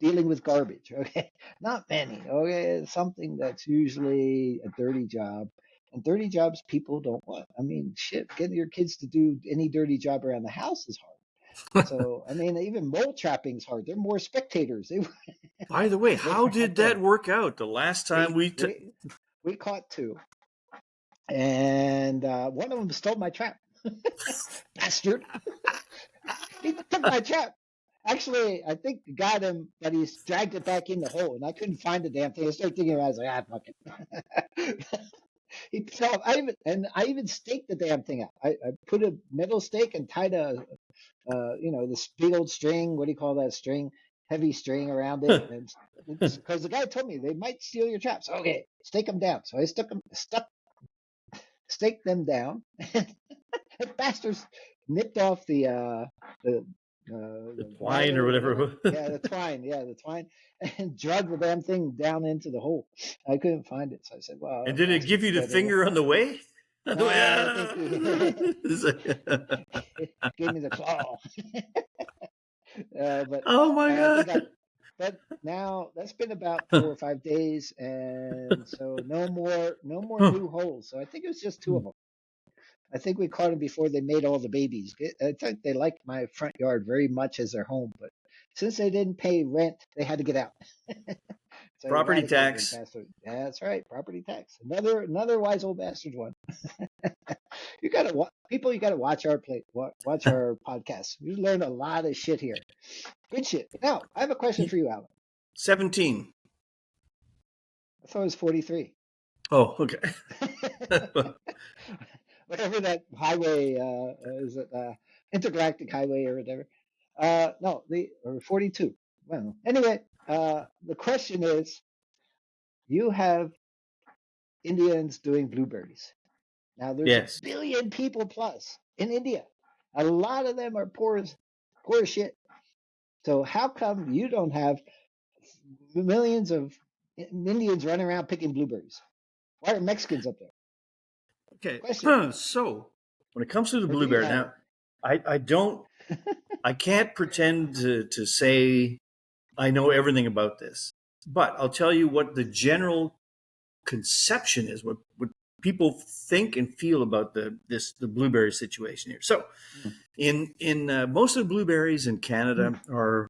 dealing with garbage? Okay, not many. Okay, it's something that's usually a dirty job. And dirty jobs people don't want. I mean, shit, getting your kids to do any dirty job around the house is hard. So, I mean, even mole trapping's hard. They're more spectators. By the way, They how were out did that there. work out the last time We we we caught two, and one of them stole my trap. Bastard! He took my trap. Actually, I think got him, but he's dragged it back in the hole, and I couldn't find the damn thing. I started thinking about it. I was like, ah, fuck it. He fell. I even staked the damn thing out. I put a metal stake and tied this big old string. What do you call that string? Heavy string around it, and it's because the guy told me they might steal your traps. Okay, stake them down. So I staked them down. The bastards nipped off the the twine or wire or whatever. whatever. Yeah, the twine, and dragged the damn thing down into the hole. I couldn't find it, so I said, "Well, And did it give bastards you the better." finger on the way? I think we It's like- gave me the claw. But oh my I think god. but now that's been about 4 or 5 days, and so no more new holes. So I think it was just two of them. I think we caught them before they made all the babies. I think they liked my front yard very much as their home, but since they didn't pay rent, they had to get out. So I Property eradicated them, tax. bastard. Yeah, that's right, property tax. Another wise old bastard one. You gotta people. You gotta watch our watch our podcast. We learn a lot of shit here. Good shit. Now I have a question for you, Alan. 17. I thought it was 43. Oh, okay. Whatever that highway is, it intergalactic highway or whatever. No, the or 42. Well, anyway, the question is, you have Indians doing blueberries. Now there's a Yes. billion people plus in India. A lot of them are poor as shit. So how come you don't have millions of Indians running around picking blueberries? Why are Mexicans up there? Okay. Question. So when it comes to the Or do you blueberry, have now it? I can't pretend to say I know everything about this, but I'll tell you what the general conception is, what people think and feel about the blueberry situation here. So in most of the blueberries in Canada are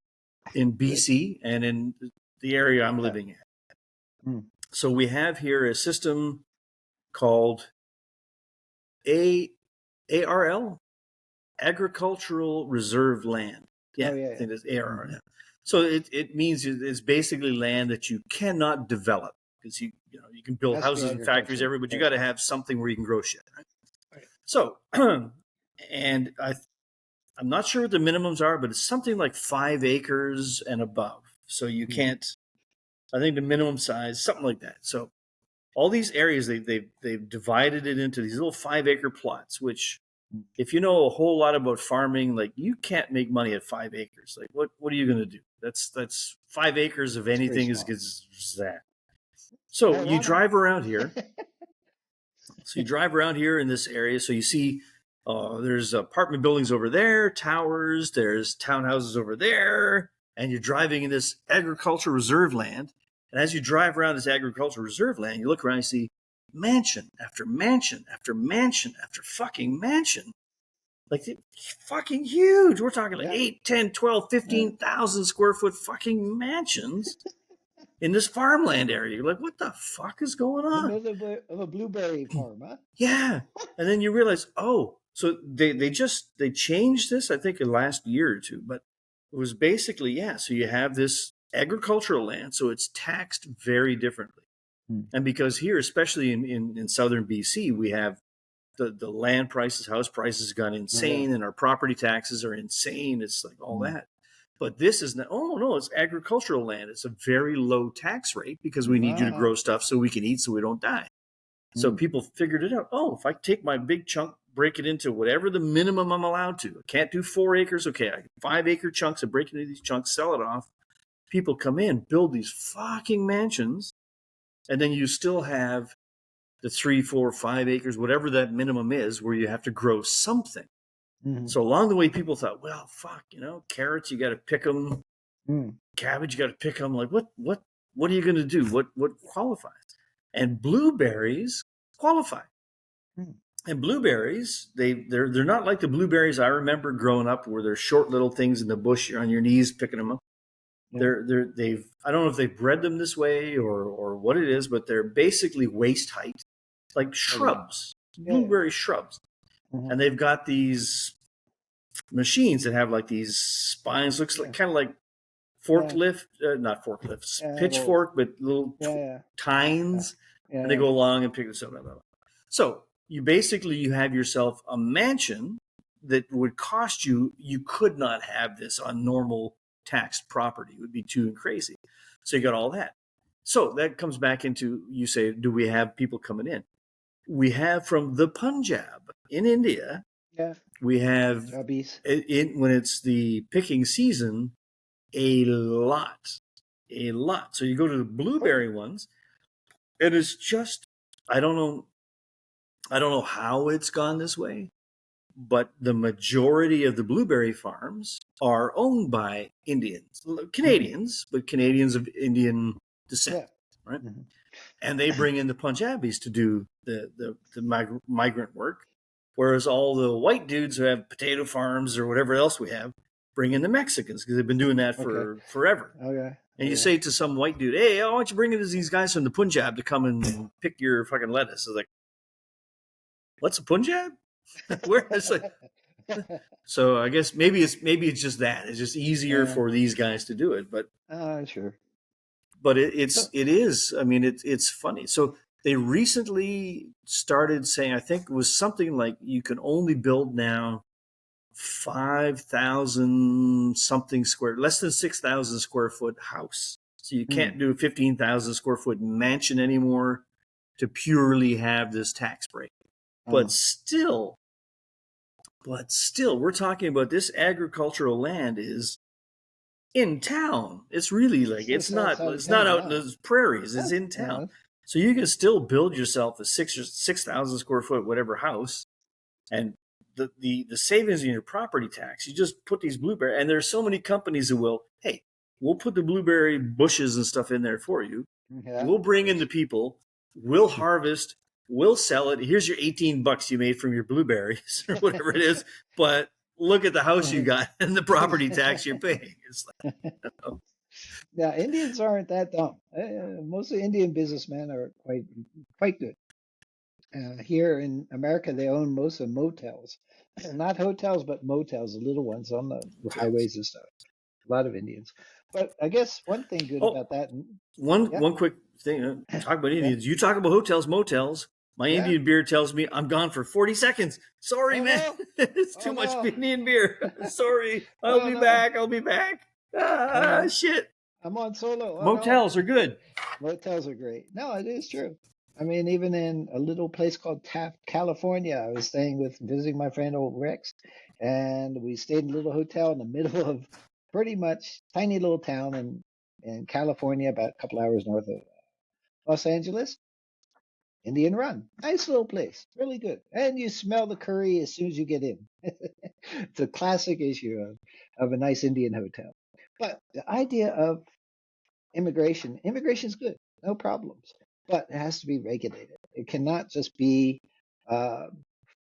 in Good. BC and in the area I'm Yeah. living in. Mm. So we have here a system called A ARL, Agricultural Reserve Land. Oh Yeah, I yeah. think it's ARR. Mm-hmm. Yeah. So it means it's basically land that you cannot develop because you can build Has to be houses and factories agricultural. everywhere, but you Yeah. got to have something where you can grow shit. Right? Right. So, and I'm not sure what the minimums are, but it's something like 5 acres and above. So you Mm. can't. I think the minimum size, something like that. So all these areas they've divided it into these little 5 acre plots, which if you know a whole lot about farming, like you can't make money at 5 acres. Like what are you going to do? That's 5 acres of It's very anything is small. good as that. So you Marijuana. drive around here. So you drive around here in this area. So you see there's apartment buildings over there, towers. There's townhouses over there, and you're driving in this agricultural reserve land. And as you drive around this agricultural reserve land, you look around and see mansion after mansion after mansion after fucking mansion. Like fucking huge. We're talking like Yeah. 8, 10, 12, Yeah. 15,000 square foot fucking mansions in this farmland area. You're like, what the fuck is going In the on? middle of a blueberry farm, huh? Yeah. And then you realize, oh, so they changed this, I think, in the last year or two, but it was basically, yeah. So you have this agricultural land, so it's taxed very differently. Mm. And because here, especially in southern BC, we have the land prices, house prices gone Oh yeah. insane, and our property taxes are insane. It's like all Mm. that. But this is not, oh no, it's agricultural land. It's a very low tax rate because we need you to Ah. grow stuff so we can eat so we don't die. So Mm. people figured it out. Oh, if I take my big chunk, break it into whatever the minimum I'm allowed to. I can't do 4 acres. Okay, I 5 acre chunks. I break it into these chunks, sell it off. People come in, build these fucking mansions, and then you still have the 3, 4, 5 acres, whatever that minimum is, where you have to grow something. Mm. So along the way, people thought, well, fuck, carrots, you got to pick them. Mm. Cabbage, you got to pick them. Like, what are you going to do? What qualifies? And blueberries qualify. Mm. And blueberries, they're not like the blueberries I remember growing up, where they're short little things in the bush. You're on your knees picking them up. Yeah. They've I don't know if they've bred them this way or what it is, but they're basically waist height, like Okay. shrubs, Yeah. Yeah. blueberry shrubs. Mm-hmm. And they've got these machines that have like these spines, looks like kind of like forklift, not forklifts, Yeah. pitchfork, but little Yeah. tines, Yeah. and they go along and pick this up. Blah, blah, blah. So you have yourself a mansion that would cost you could not have this on normal taxed property. It would be too crazy. So you got all that. So that comes back into, you say, do we have people coming in? We have from the Punjab in India. Yeah. We have Jobbies. when it's the picking season, a lot. So you go to the blueberry ones, and it's just, I don't know I don't know how it's gone this way, but the majority of the blueberry farms are owned by Indians, Hmm. Canadians, but Canadians of Indian descent, Yeah. right? Hmm. And they bring in the Punjabis to do the migrant work, whereas all the white dudes who have potato farms or whatever else we have bring in the Mexicans because they've been doing that Okay. for forever. Okay. And you Okay. say to some white dude, "Hey, why don't you bring in these guys from the Punjab to come and pick your fucking lettuce?" It's like, "What's a Punjab?" Where it's like, so I guess maybe it's just that it's just easier uh, for these guys to do it, sure. but So, it is. I mean, it's funny. So they recently started saying, I think it was something like you can only build now 5,000 something square, less than 6,000 square foot house. So you hmm. can't do a 15,000 square foot mansion anymore to purely have this tax break. uh, But still, we're talking about this agricultural land is in town. It's really like it's just outside of it's not town. out in Yeah. the prairies. It's Yeah. in town. Yeah. So you can still build yourself a 6,000 square foot whatever house, and the savings in your property tax. You just put these blueberry, and there's so many companies who will, hey, we'll put the blueberry bushes and stuff in there for you. Yeah. We'll bring in the people. We'll harvest. We'll sell it. Here's your $18 you made from your blueberries or whatever it is. But look at the house you got and the property tax you're paying. It's like, oh, Yeah, Indians aren't that dumb. Most of the Indian businessmen are quite good. Here in America, they own most of motels, not hotels, but motels, the little ones on the hotels. highways and stuff. A lot of Indians. But I guess one thing good Oh, about that, one yeah, one quick thing. Talk about yeah, Indians. You talk about hotels, motels. My yeah. Indian beer tells me I'm gone for 40 seconds. Sorry, Oh man. no, It's oh too much no, Indian beer. Sorry. I'll oh be no, back. I'll be back. oh Ah, no. shit. I'm on solo. Oh no. Motels are good. Motels are great. No, it is true. I mean, even in a little place called Taft, California, I was visiting my friend old Rex, and we stayed in a little hotel in the middle of pretty much tiny little town in California, about a couple hours north of Los Angeles. Indian Run, nice little place, really good, and you smell the curry as soon as you get in. It's a classic issue of a nice Indian hotel. But the idea of immigration is good, no problems, but it has to be regulated. It cannot just be uh,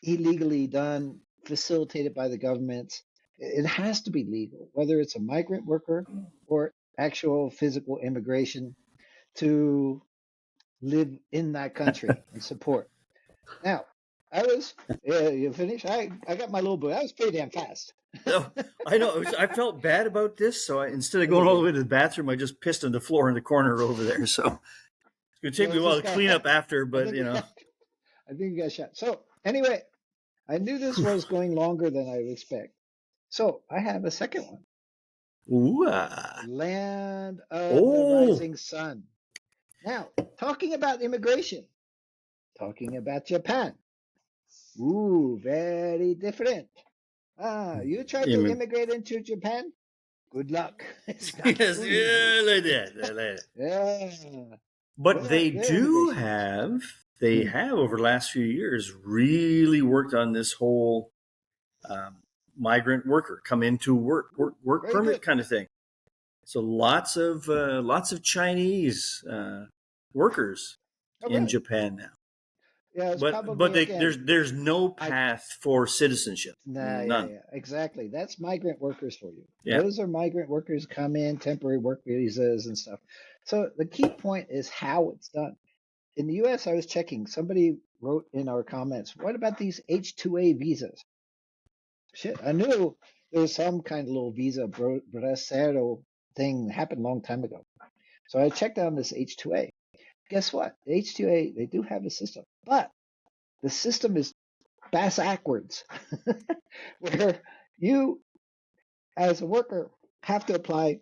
illegally done, facilitated by the governments. It has to be legal, whether it's a migrant worker or actual physical immigration to live in that country and support. Now, you finished? I got my little book. That was pretty damn fast. No, I know. I felt bad about this, so instead of That's going all the okay. way to the bathroom, I just pissed on the floor in the corner over there. So it's gonna take So me a it's while this to guy. clean up after, I but think we got. I think we got shot. So anyway, I knew this was going longer than I would expect. So I have a second one. ooh, Land of the oh, Rising Sun. Now, talking about immigration, talking about Japan. Ooh, very different. You try to immig- immigrate into Japan? Good luck. It's not yes, too easy. yeah, like that, like that. Yeah, But their immigration is. they Hmm. have over the last few years really worked on this whole um, migrant worker come into work Very permit good. kind of thing. So lots of Chinese workers Oh, in really? Japan now. Yeah, it's But probably again. there's no I path for citizenship. Nah, yeah, None. yeah, exactly. That's migrant workers for you. Yeah. Those are migrant workers come in, temporary work visas and stuff. So the key point is how it's done. In the US, I was checking, somebody wrote in our comments, what about these H-2A visas? Shit, I knew there was some kind of little visa bracero thing that happened a long time ago. So I checked on this H-2A. Guess what? The H-2A, they do have a system, but the system is backwards, where you as a worker have to apply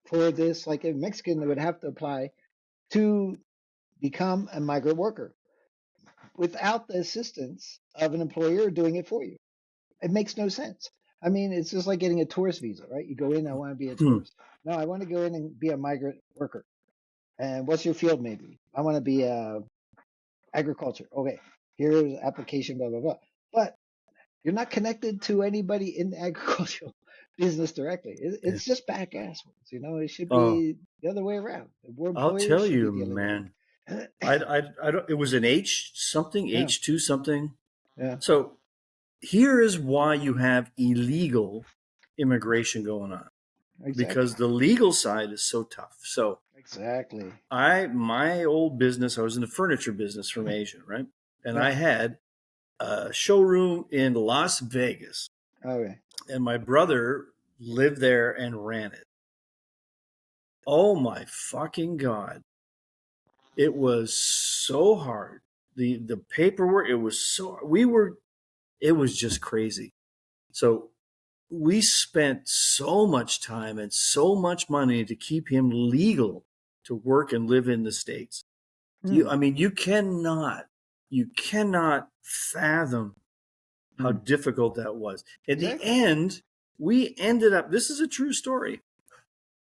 for this, like a Mexican would have to apply to become a migrant worker without the assistance of an employer doing it for you. It makes no sense. I mean, it's just like getting a tourist visa, right? You go in, I want to be a Hmm. tourist. No, I want to go in and be a migrant worker. And what's your field maybe? I want to be agriculture. Okay, here's application, blah blah blah. But you're not connected to anybody in the agricultural business directly. Yeah. It's just back assholes. It should Oh, be the other way around. More I'll employers tell should be you, dealing with man. them. I don't. It was an H something, Yeah, H2 something. yeah, So here is why you have illegal immigration going on, exactly, because the legal side is so tough. So exactly. my old business, I was in the furniture business from Asia, right? And Yeah. I had a showroom in Las Vegas, Okay. and my brother lived there and ran it. Oh my fucking God. It was so hard. The paperwork, it was just crazy. So we spent so much time and so much money to keep him legal to work and live in the States. Hmm. I mean, you cannot fathom how Hmm. difficult that was. In the Exactly. end, we ended up, this is a true story.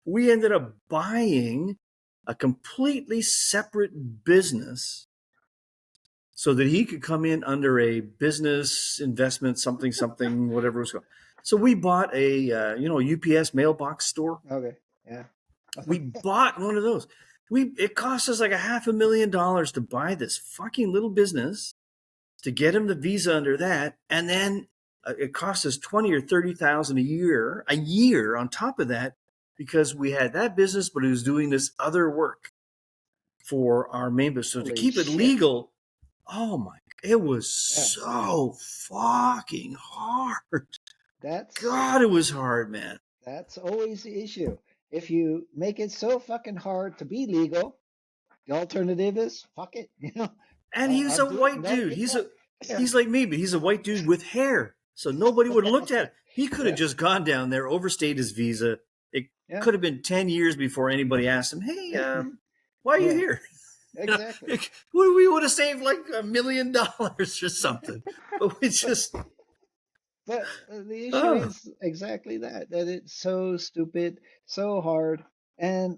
We ended up buying a completely separate business so that he could come in under a business investment, something, something, whatever it was called. So we bought a UPS mailbox store. Okay. Yeah. We bought one of those. It cost us like $500,000 to buy this fucking little business, to get him the visa under that, and then it cost us 20 or 30,000 a year on top of that, because we had that business, but it was doing this other work for our main business. So to Holy keep it shit. legal, oh my, it was Yeah. so fucking hard. That's God, it was hard, man. that's always the issue. If you make it so fucking hard to be legal, the alternative is fuck it. And he's I'll a do it white and that'll dude. get caught. Yeah. He's like me, but he's a white dude with hair. So nobody would have looked at it. He could have Yeah. just gone down there, overstayed his visa. It Yeah. could have been 10 years before anybody asked him, "Hey, why are you Yeah. here?" Exactly. We would have saved like $1 million or something. But we But just, the issue oh. is exactly that it's so stupid, so hard, and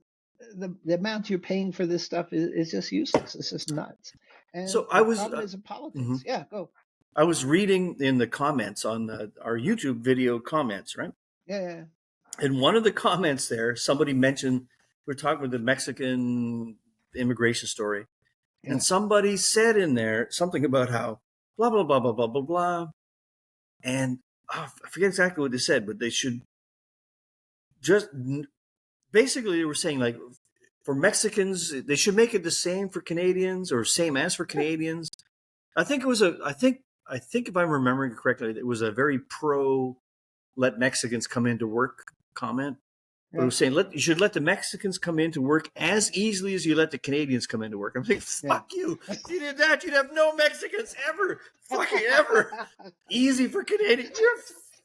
the amount you're paying for this stuff is just useless. It's just nuts. And So the problem is in mhm. politics. Yeah, go. I was reading in the comments on our YouTube video comments, right? Yeah, yeah, And one of the comments there, somebody mentioned, we're talking with the Mexican immigration story. And yeah. somebody said in there something about how blah, blah, blah, blah, blah, blah, blah. And I forget exactly what they said, but they should just basically, they were saying like, for Mexicans, they should make it the same for Canadians, or same as for Canadians. I think it was I think if I'm remembering correctly, it was a very pro let Mexicans come into work comment. But it Yeah, was saying you should let the Mexicans come in to work as easily as you let the Canadians come into work. I'm like, yeah. fuck you. If you did that, you'd have no Mexicans ever. Fucking ever. Easy for Canadians. You're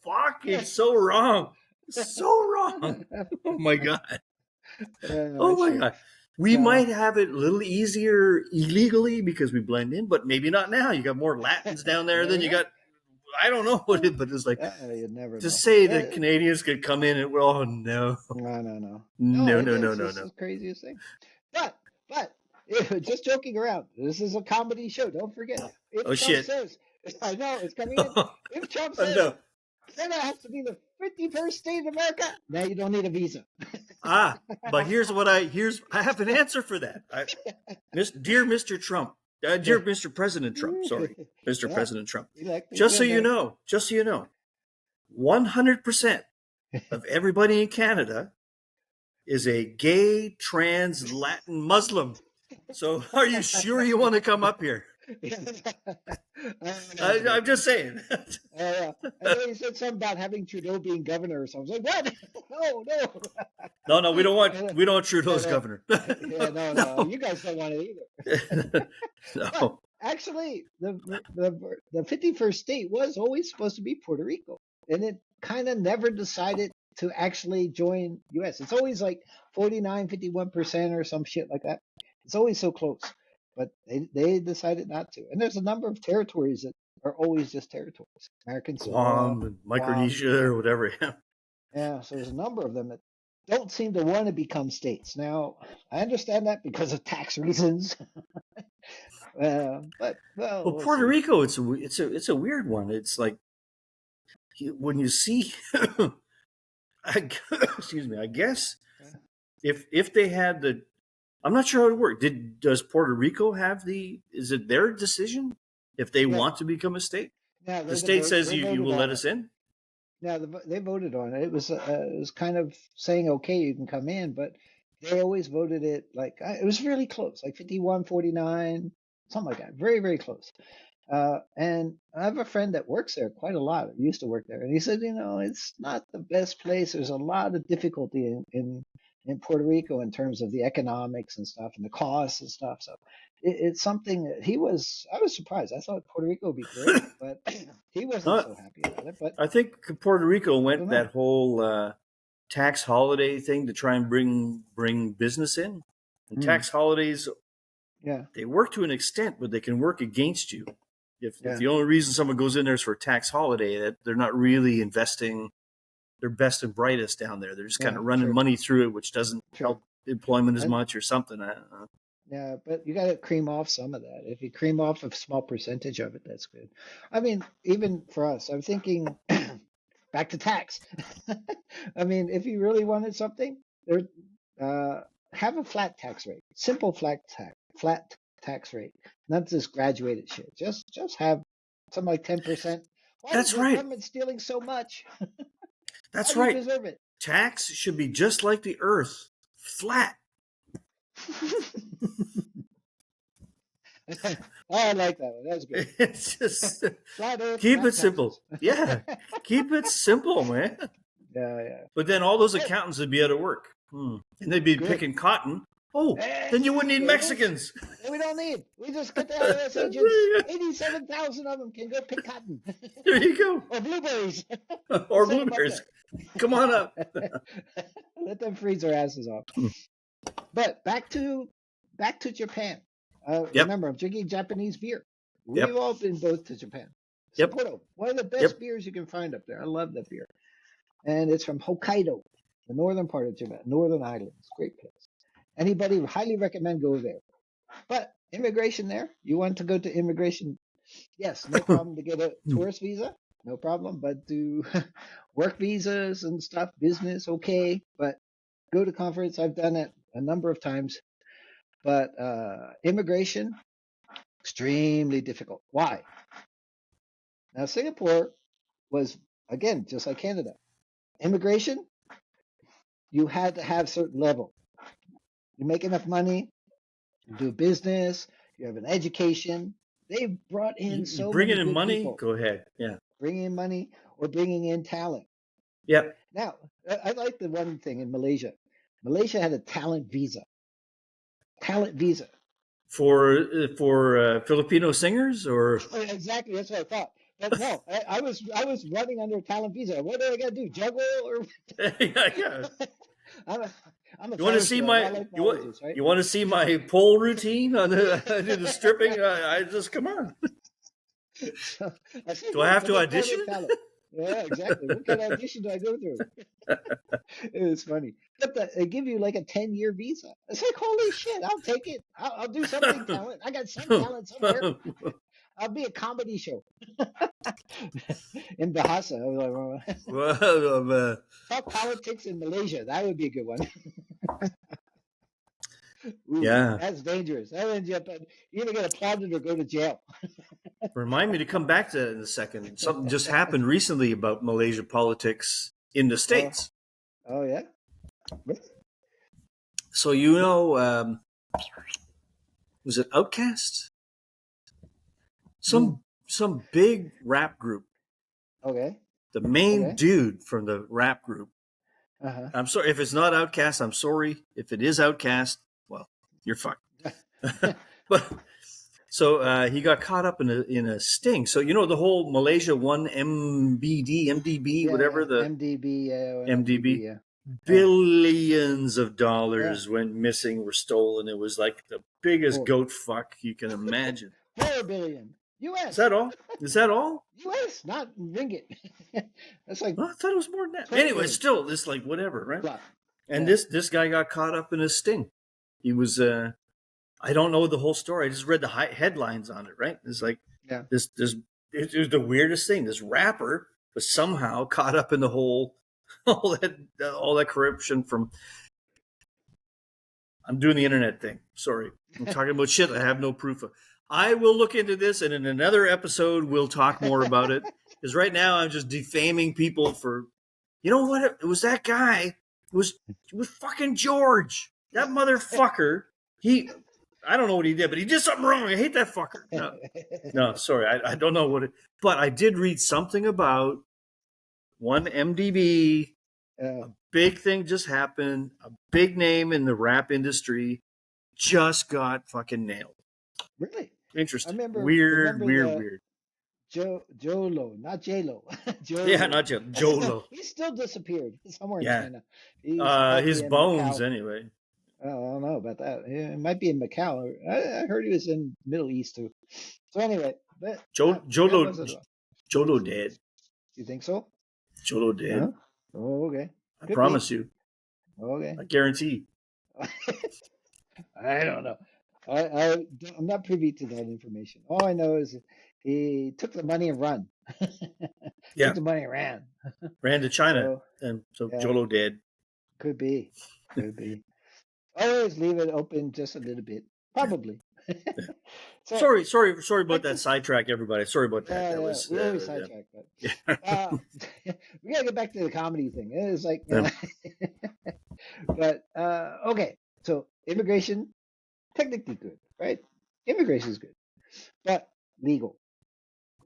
fucking so wrong. So wrong. Oh my God. No, Oh it's my true. God. We No, might have it a little easier illegally because we blend in, but maybe not now. You got more Latins down there than you yeah, got. I don't know what it, but it's like you never to know. say that Yeah, Canadians could come in and, oh no, no, no, no, no. no, no, no, It's no, just no. the craziest thing. But, but, just joking around. This is a comedy show. Don't forget. If Oh Trump shit. says, I know it's coming in. Oh If Trump says no. Canada has to be the 51st state in America, now you don't need a visa. But I have an answer for that. Dear Mr. Trump, Yeah. dear Mr. President Trump, sorry, Mr. Yeah. President Trump. Elected Just so again you there. know, 100% of everybody in Canada is a gay, trans, Latin Muslim. So are you sure you want to come up here? I'm just saying. And then he said something about having Trudeau being governor. So I was like, what? No, no. No, we don't want Trudeau's governor. Yeah, no. You guys don't want it either. But No. actually, the 51st state was always supposed to be Puerto Rico, and it kind of never decided to actually join U.S. It's always like 49, 51% or some shit like that. It's always so close, but they decided not to. And there's a number of territories that are always just territories. American Samoa, Guam and Guam, Micronesia or whatever. Yeah. yeah. So there's a number of them that don't seem to want to become states. Now, I understand that because of tax reasons. But well, Well, we'll Puerto see. Rico, it's a weird one. It's like when you see, excuse me, I guess if they had the, I'm not sure how it worked. Does Puerto Rico have the? Is it their decision if they Yeah, want to become a state? yeah, The state says they you voted will on let it. us in. Yeah, they voted on it. It was kind of saying, okay, you can come in, but they always voted it like it was really close, like 51-49, something like that. Very, very close. And I have a friend that works there quite a lot. Used to work there, and he said, it's not the best place. There's a lot of difficulty in Puerto Rico in terms of the economics and stuff, and the costs and stuff. So it's something that I was surprised. I thought Puerto Rico would be great, but he wasn't Uh, so happy about it. But I think Puerto Rico I went don't that know. whole tax holiday thing to try and bring business in. And Mm, tax holidays, yeah, they work to an extent, but they can work against you. If yeah, the only reason someone goes in there is for a tax holiday, that they're not really investing their best and brightest down there. They're just kind yeah, of running true, money through it, which doesn't true. help employment as And much or something. I don't know. yeah, but you got to cream off some of that. If you cream off a small percentage of it, that's good. I mean, even for us, I'm thinking back to tax. I mean, if you really wanted something, there, uh, have a flat tax rate, simple flat tax rate, not this graduated shit. Just have something like 10%. Why is That's the right. government stealing so much? Why That's do you right. deserve it? Tax should be just like the earth, flat. Oh, I like that one. That was good. It's just Flat Earth, keep it flat simple. taxes. Yeah, keep it simple, man. Yeah, yeah. But then all those Hey, accountants would be out of work. And they'd be good. picking cotton. Oh, then you wouldn't Hey, need there it is. Mexicans. We don't need. We just get the IRS agents. 87,000 of them can go pick cotton There you or blueberries. go. We'll Or send them up blueberries. there. Come on up. Let them freeze their asses off. But back to Japan. Yep. Remember, I'm drinking Japanese beer. We've Yep. all been both to Japan. Yep. Sapporo, one of the best Yep. beers you can find up there. I love that beer. And it's from Hokkaido, the northern part of Japan, Northern Islands. Great place. Anybody highly recommend go there. But immigration there, you want to go to immigration? Yes, no problem to get a tourist visa, no problem. But do work visas and stuff, business, okay. But go to conference. I've done it a number of times. But immigration, extremely difficult. Why? Now, Singapore was, again, just like Canada. Immigration, you had to have certain level. You make enough money, you do business, you have an education. They brought in You so bringing many in good money? people, Go ahead. Yeah. bringing in money or bringing in talent. Yep. Now, I like the one thing in Malaysia. Malaysia had a talent visa. Talent visa. For Filipino singers or Exactly, that's what I thought. But no, I was running under a talent visa. What do I got to do? Juggle or yeah, yeah. I'm a I'm a You want to French see boy. I my like you want marriages, right? you want to see my pole routine on the I do the stripping? I just come on. So I said, Do I yes, have I to got plenty audition? of talent. Yeah, exactly. What kind of audition do I go through? It was funny. But they give you like a 10-year visa. It's like, holy shit, I'll take it. I'll do something talent. I got some talent somewhere. I'll be a comedy show in Bahasa. I was like, well, talk politics in Malaysia. That would be a good one. Ooh, yeah. that's dangerous. That ends you up. You either get applauded or go to jail. Remind me to come back to that in a second. Something just happened recently about Malaysia politics in the Oh, states. oh yeah. So was it Outcast? Hmm. Some big rap group. Okay. The main Okay. dude from the rap group. Uh I'm sorry if it's not Outcast. I'm sorry if it is Outcast. Well, you're fucked. huh. But so he got caught up in a sting. So the whole Malaysia one MBD, Yeah, whatever yeah. the MDB, yeah, an MDB, MDB, yeah. Yeah. billions of Yeah. dollars went missing, were stolen. It was like the biggest Four. goat fuck you can imagine. 4 billion. Is US. that all? Is that all? US, not ringgit. That's like Well, I thought it was more than that. 20 Anyway, billion. still, this like whatever, right? Lot. And Yeah. this guy got caught up in a sting. He was I don't know the whole story. I just read the headlines on it. Right? It's like Yeah. it was the weirdest thing. This rapper was somehow caught up in the whole all that corruption from. I'm doing the internet thing. Sorry, I'm talking about shit I have no proof of. I will look into this, and in another episode, we'll talk more about it. Because right now, I'm just defaming people for. You know what? It was that guy. It was fucking George. That motherfucker. I don't know what he did, but he did something wrong. I hate that fucker. No, sorry, I don't know what it. But I did read something about one MDB. A big thing just happened. A big name in the rap industry just got fucking nailed. Really? Interesting. Remember Weird. Jolo, not J-Lo. Jolo. Yeah, not Jolo. He's still disappeared somewhere in Yeah. China. He's His bones, Macau. anyway. I don't know about that. It might be in Macau. I heard he was in Middle East too. So anyway, but Jolo dead. You think so? Jolo dead. Uh-huh. Oh, okay. I promise you. Okay. I guarantee. I don't know. I'm not privy to that information. All I know is he took the money and run. Yeah. Took the money and ran. Ran to China, and so yeah. Jolo dead. Could be. Always leave it open just a little bit. Probably. So, sorry about that sidetrack, everybody. Sorry about that. We always sidetrack that. We gotta get back to the comedy thing. It's like, but okay. So immigration, technically good, right? Immigration is good, but legal.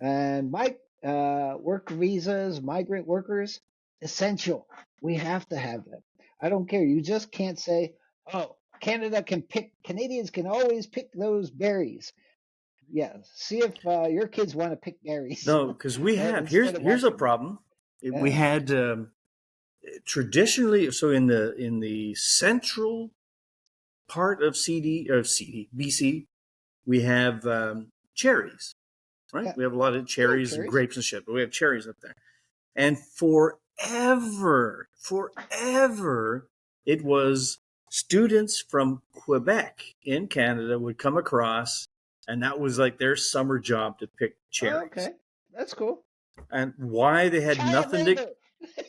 And work visas, migrant workers, essential. We have to have them. I don't care. You just can't say, oh, Canadians can always pick those berries. Yeah, see if your kids want to pick berries. No, because we have here's a problem. Yeah. We had traditionally, so in the central part of BC, we have cherries, right? Yeah. We have a lot of cherries and grapes and shit, but we have cherries up there. And forever, it was students from Quebec in Canada would come across, and that was like their summer job to pick cherries. Oh, okay, that's cool. And why they had nothing to,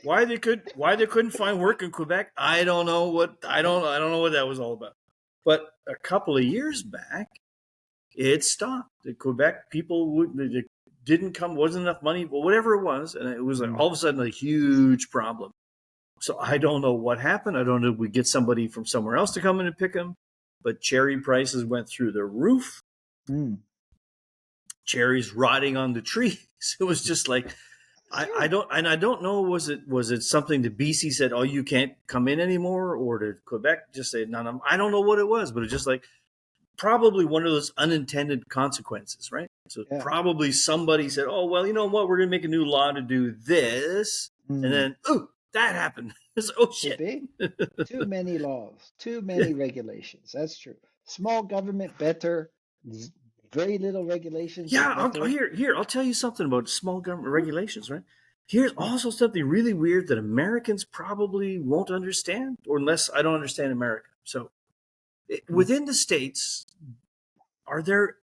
why they couldn't find work in Quebec, I don't know what that was all about. But a couple of years back, it stopped. The Quebec people didn't come, wasn't enough money, but whatever it was, and it was like all of a sudden a huge problem. So I don't know what happened. I don't know if we get somebody from somewhere else to come in and pick them, but cherry prices went through the roof. Cherries rotting on the trees. It was just like, I don't know. Was it something that BC said, oh, you can't come in anymore, or did Quebec just say no? I don't know what it was, but it's just like probably one of those unintended consequences, right? So probably somebody said, oh, well, you know what? We're going to make a new law to do this, and then that happened. Oh shit! Too many laws, too many regulations. That's true. Small government better. Very little regulations. Yeah, I'll tell you something about small government regulations, right? Here's also something really weird that Americans probably won't understand, or unless I don't understand America. So within the states, are there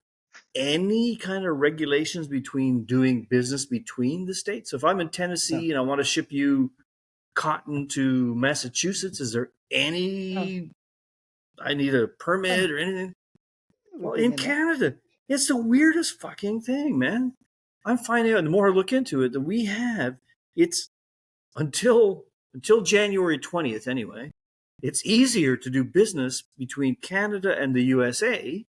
any kind of regulations between doing business between the states? So if I'm in Tennessee and I want to ship you cotton to Massachusetts, is there any I need a permit or anything? Well, in Canada, it's the weirdest fucking thing, man. I'm finding out, the more I look into it, that it's until January 20th anyway, it's easier to do business between Canada and the USA,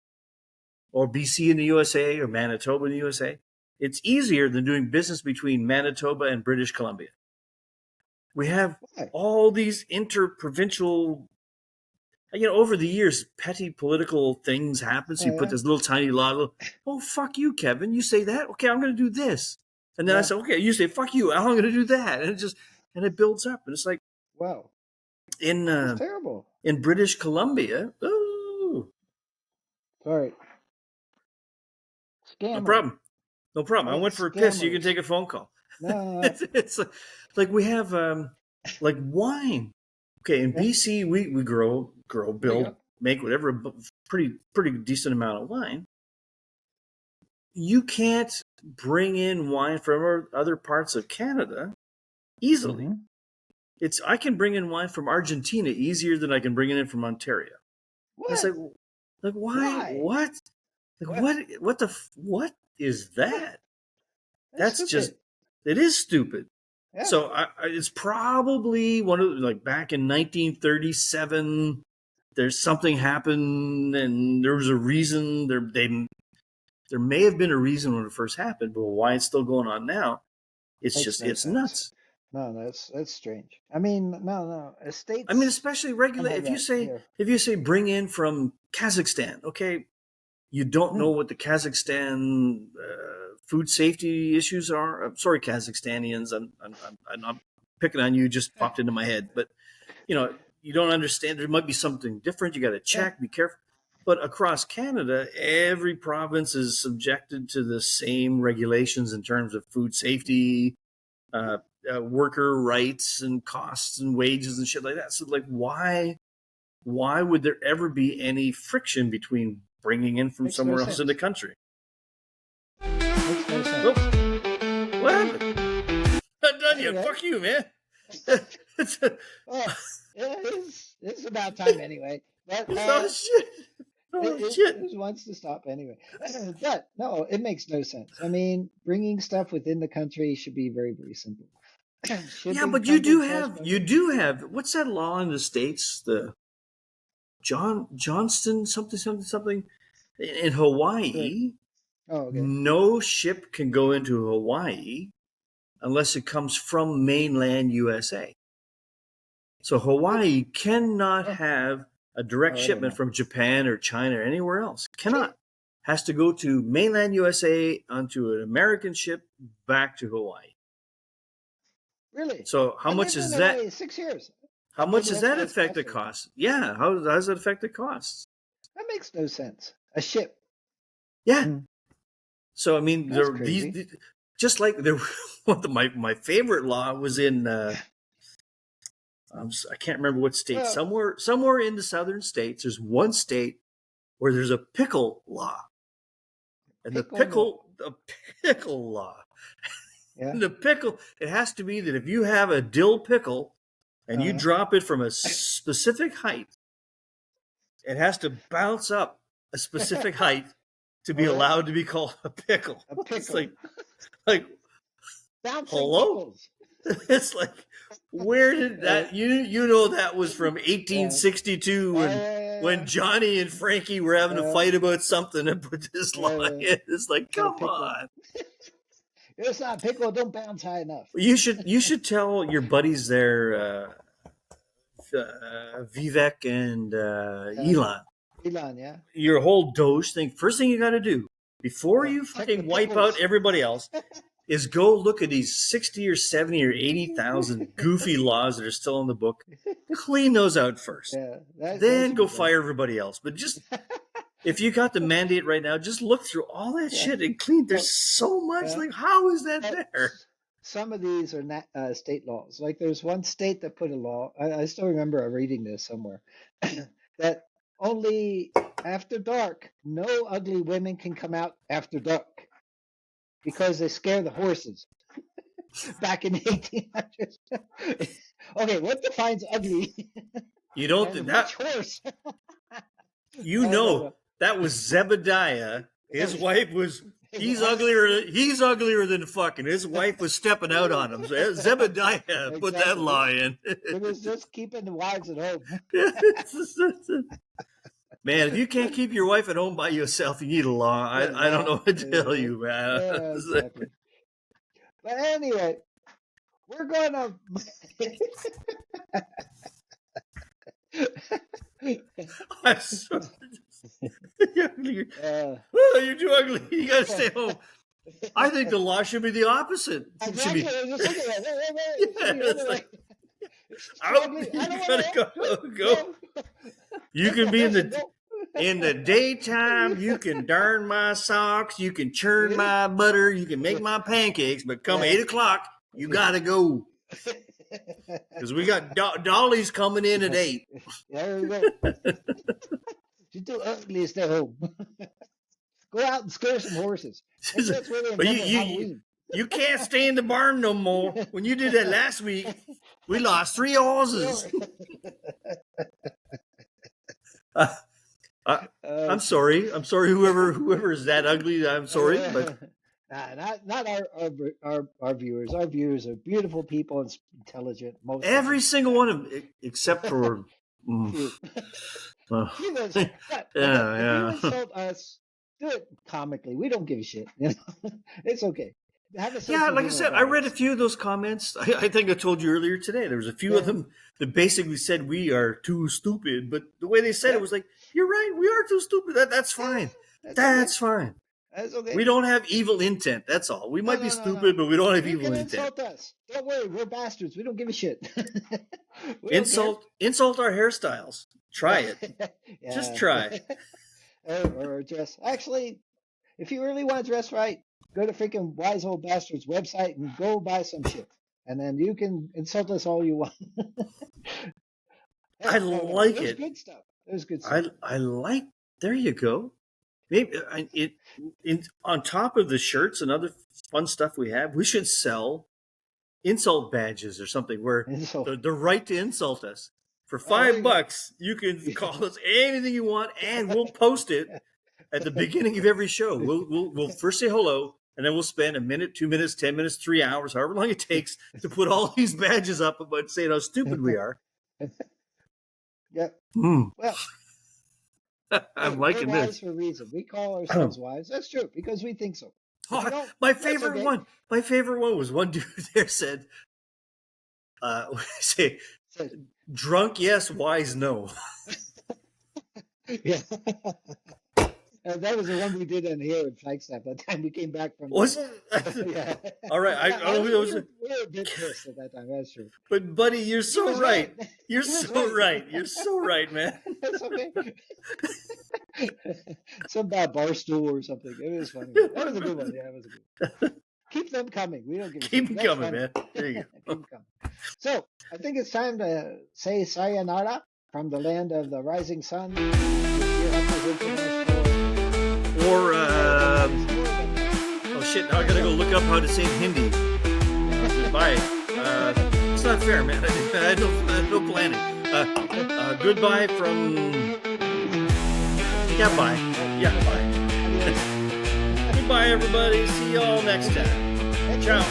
or BC and the USA, or Manitoba and the USA. It's easier than doing business between Manitoba and British Columbia. We have all these interprovincial, over the years, petty political things happen. So you put this little tiny law. Oh, fuck you, Kevin. You say that? Okay, I'm going to do this. And then I say, okay, you say, fuck you. I'm going to do that. And it builds up. And it's like, wow. It's terrible. In British Columbia, sorry. Scammer. No problem. I went for a piss. You can take a phone call. No. It's like we have like wine. Okay, in BC we build make whatever pretty decent amount of wine. You can't bring in wine from other parts of Canada easily. Mm-hmm. I can bring in wine from Argentina easier than I can bring it in from Ontario. What? It's like why? What? Like what is that? That's just it is stupid. Yeah. So it's probably one of like back in 1937. There's something happened, and there was a reason. There may have been a reason when it first happened, but why it's still going on now? It's nuts. No, that's strange. I mean, no, estates. I mean, especially regular. If you say bring in from Kazakhstan, okay, you don't know what the Kazakhstan food safety issues are. I'm sorry, Kazakhstanians. I'm picking on you. Just popped into my head, but you don't understand. There might be something different. You got to check. Be careful. But across Canada, every province is subjected to the same regulations in terms of food safety, worker rights, and costs and wages and shit like that. So, like, why would there ever be any friction between bringing in from somewhere else in the country? Makes no sense. Oh, what happened? Not done yet. Fuck you, man. It's about time anyway. But, shit. It wants to stop anyway. But no, it makes no sense. I mean, bringing stuff within the country should be very, very simple. But you do have what's that law in the States? The Johnston something in Hawaii. Oh, okay. No ship can go into Hawaii unless it comes from mainland USA. So Hawaii cannot have a direct shipment from Japan or China or anywhere else. Cannot. Has to go to mainland USA onto an American ship back to Hawaii. Really? So how much is that? 6 years. How much does that affect the cost? Yeah. How does it affect the costs? That makes no sense. A ship. Yeah. So I mean, these just like there. My favorite law was in. I can't remember what state. Somewhere in the southern states, there's one state where there's a pickle law, and the pickle law. Yeah. And the pickle, it has to be that if you have a dill pickle and you drop it from a specific height, it has to bounce up a specific height to be allowed to be called a pickle. A pickle. It's like bouncing hello? Pickles. It's like, where did that, that was from 1862 when Johnny and Frankie were having a fight about something and put this law in. It's like, come on. It's not pickle, don't bounce high enough. You should tell your buddies there, Vivek and Elon. Elon, yeah. Your whole Doge thing. First thing you got to do before you fucking wipe out everybody else is go look at these 60 or 70 or 80,000 goofy laws that are still in the book. Clean those out first. Then go fire everybody else. But just if you got the mandate right now, just look through all that shit and clean. There's so much. Like, how is that there? Some of these are state laws. Like there's one state that put a law. I still remember reading this somewhere that only after dark, no ugly women can come out after dark because they scare the horses. Back in the 1800s. Okay, what defines ugly? You don't think that horse? That was Zebediah. His wife was. He's uglier than fucking. His wife was stepping out on him. So Zebediah put that lie in. It was just keeping the wives at home. Man, if you can't keep your wife at home by yourself, you need a law. I don't know what to tell you, man. Yeah, exactly. But anyway, we're going to. You're too ugly. You got to stay home. I think the law should be the opposite. Exactly. Go. You can be in the daytime. You can darn my socks. You can churn my butter. You can make my pancakes. But come 8 o'clock, you got to go. Because we got dollies coming in at 8. There we go. too ugly to stay home. Go out and scare some horses. Maybe that's where they But invented Halloween. you can't stay in the barn no more. When you did that last week, we lost 3 horses. I'm sorry. I'm sorry, whoever is that ugly. I'm sorry, but not our viewers. Our viewers are beautiful people and intelligent. Most every single one of them, except for. you insult us, do it comically. We don't give a shit. It's okay. Yeah, like I said, I read a few of those comments. I think I told you earlier today. There was a few of them that basically said we are too stupid, but the way they said it was like, "You're right, we are too stupid. That's fine. That's fine. That's okay. We don't have evil intent. That's all. We might be stupid, but we don't have evil intent. Insult us. Don't worry, we're bastards. We don't give a shit. Insult our hairstyles. Try it. Just try. Or just actually, if you really want to dress right, go to freaking Wise Old Bastard's website and go buy some shit. And then you can insult us all you want. I like it. Good stuff. There's good stuff. I like. There you go. Maybe on top of the shirts and other fun stuff we have, we should sell insult badges or something where the right to insult us. For $5, you can call us anything you want, and we'll post it at the beginning of every show. We'll first say hello, and then we'll spend a minute, 2 minutes, 10 minutes, 3 hours, however long it takes to put all these badges up about saying how stupid we are. Yeah. Well, I'm liking this. Wise for a reason. We call ourselves wise. That's true because we think so. My favorite one. My favorite one was one dude there said, "Say drunk, yes; wise, no." Yeah. That was the one we did in here in Flagstaff that time we came back from. Was it? Yeah. All right. We were a bit pissed at that time. That's true. But buddy, you're so right. You're so right. You're so right, man. That's okay. Some bad bar stool or something. It was funny. That was a good one. Yeah, it was a good one. Keep them coming. We don't give Keep them coming, man. There you go. Keep them coming. So I think it's time to say sayonara from the land of the rising sun. Or, oh shit, now I gotta go look up how to say Hindi. Goodbye. It's not fair, man. I had no planning. Goodbye from... Yeah, bye. Yeah, bye. Goodbye, everybody. See you all next time. Ciao.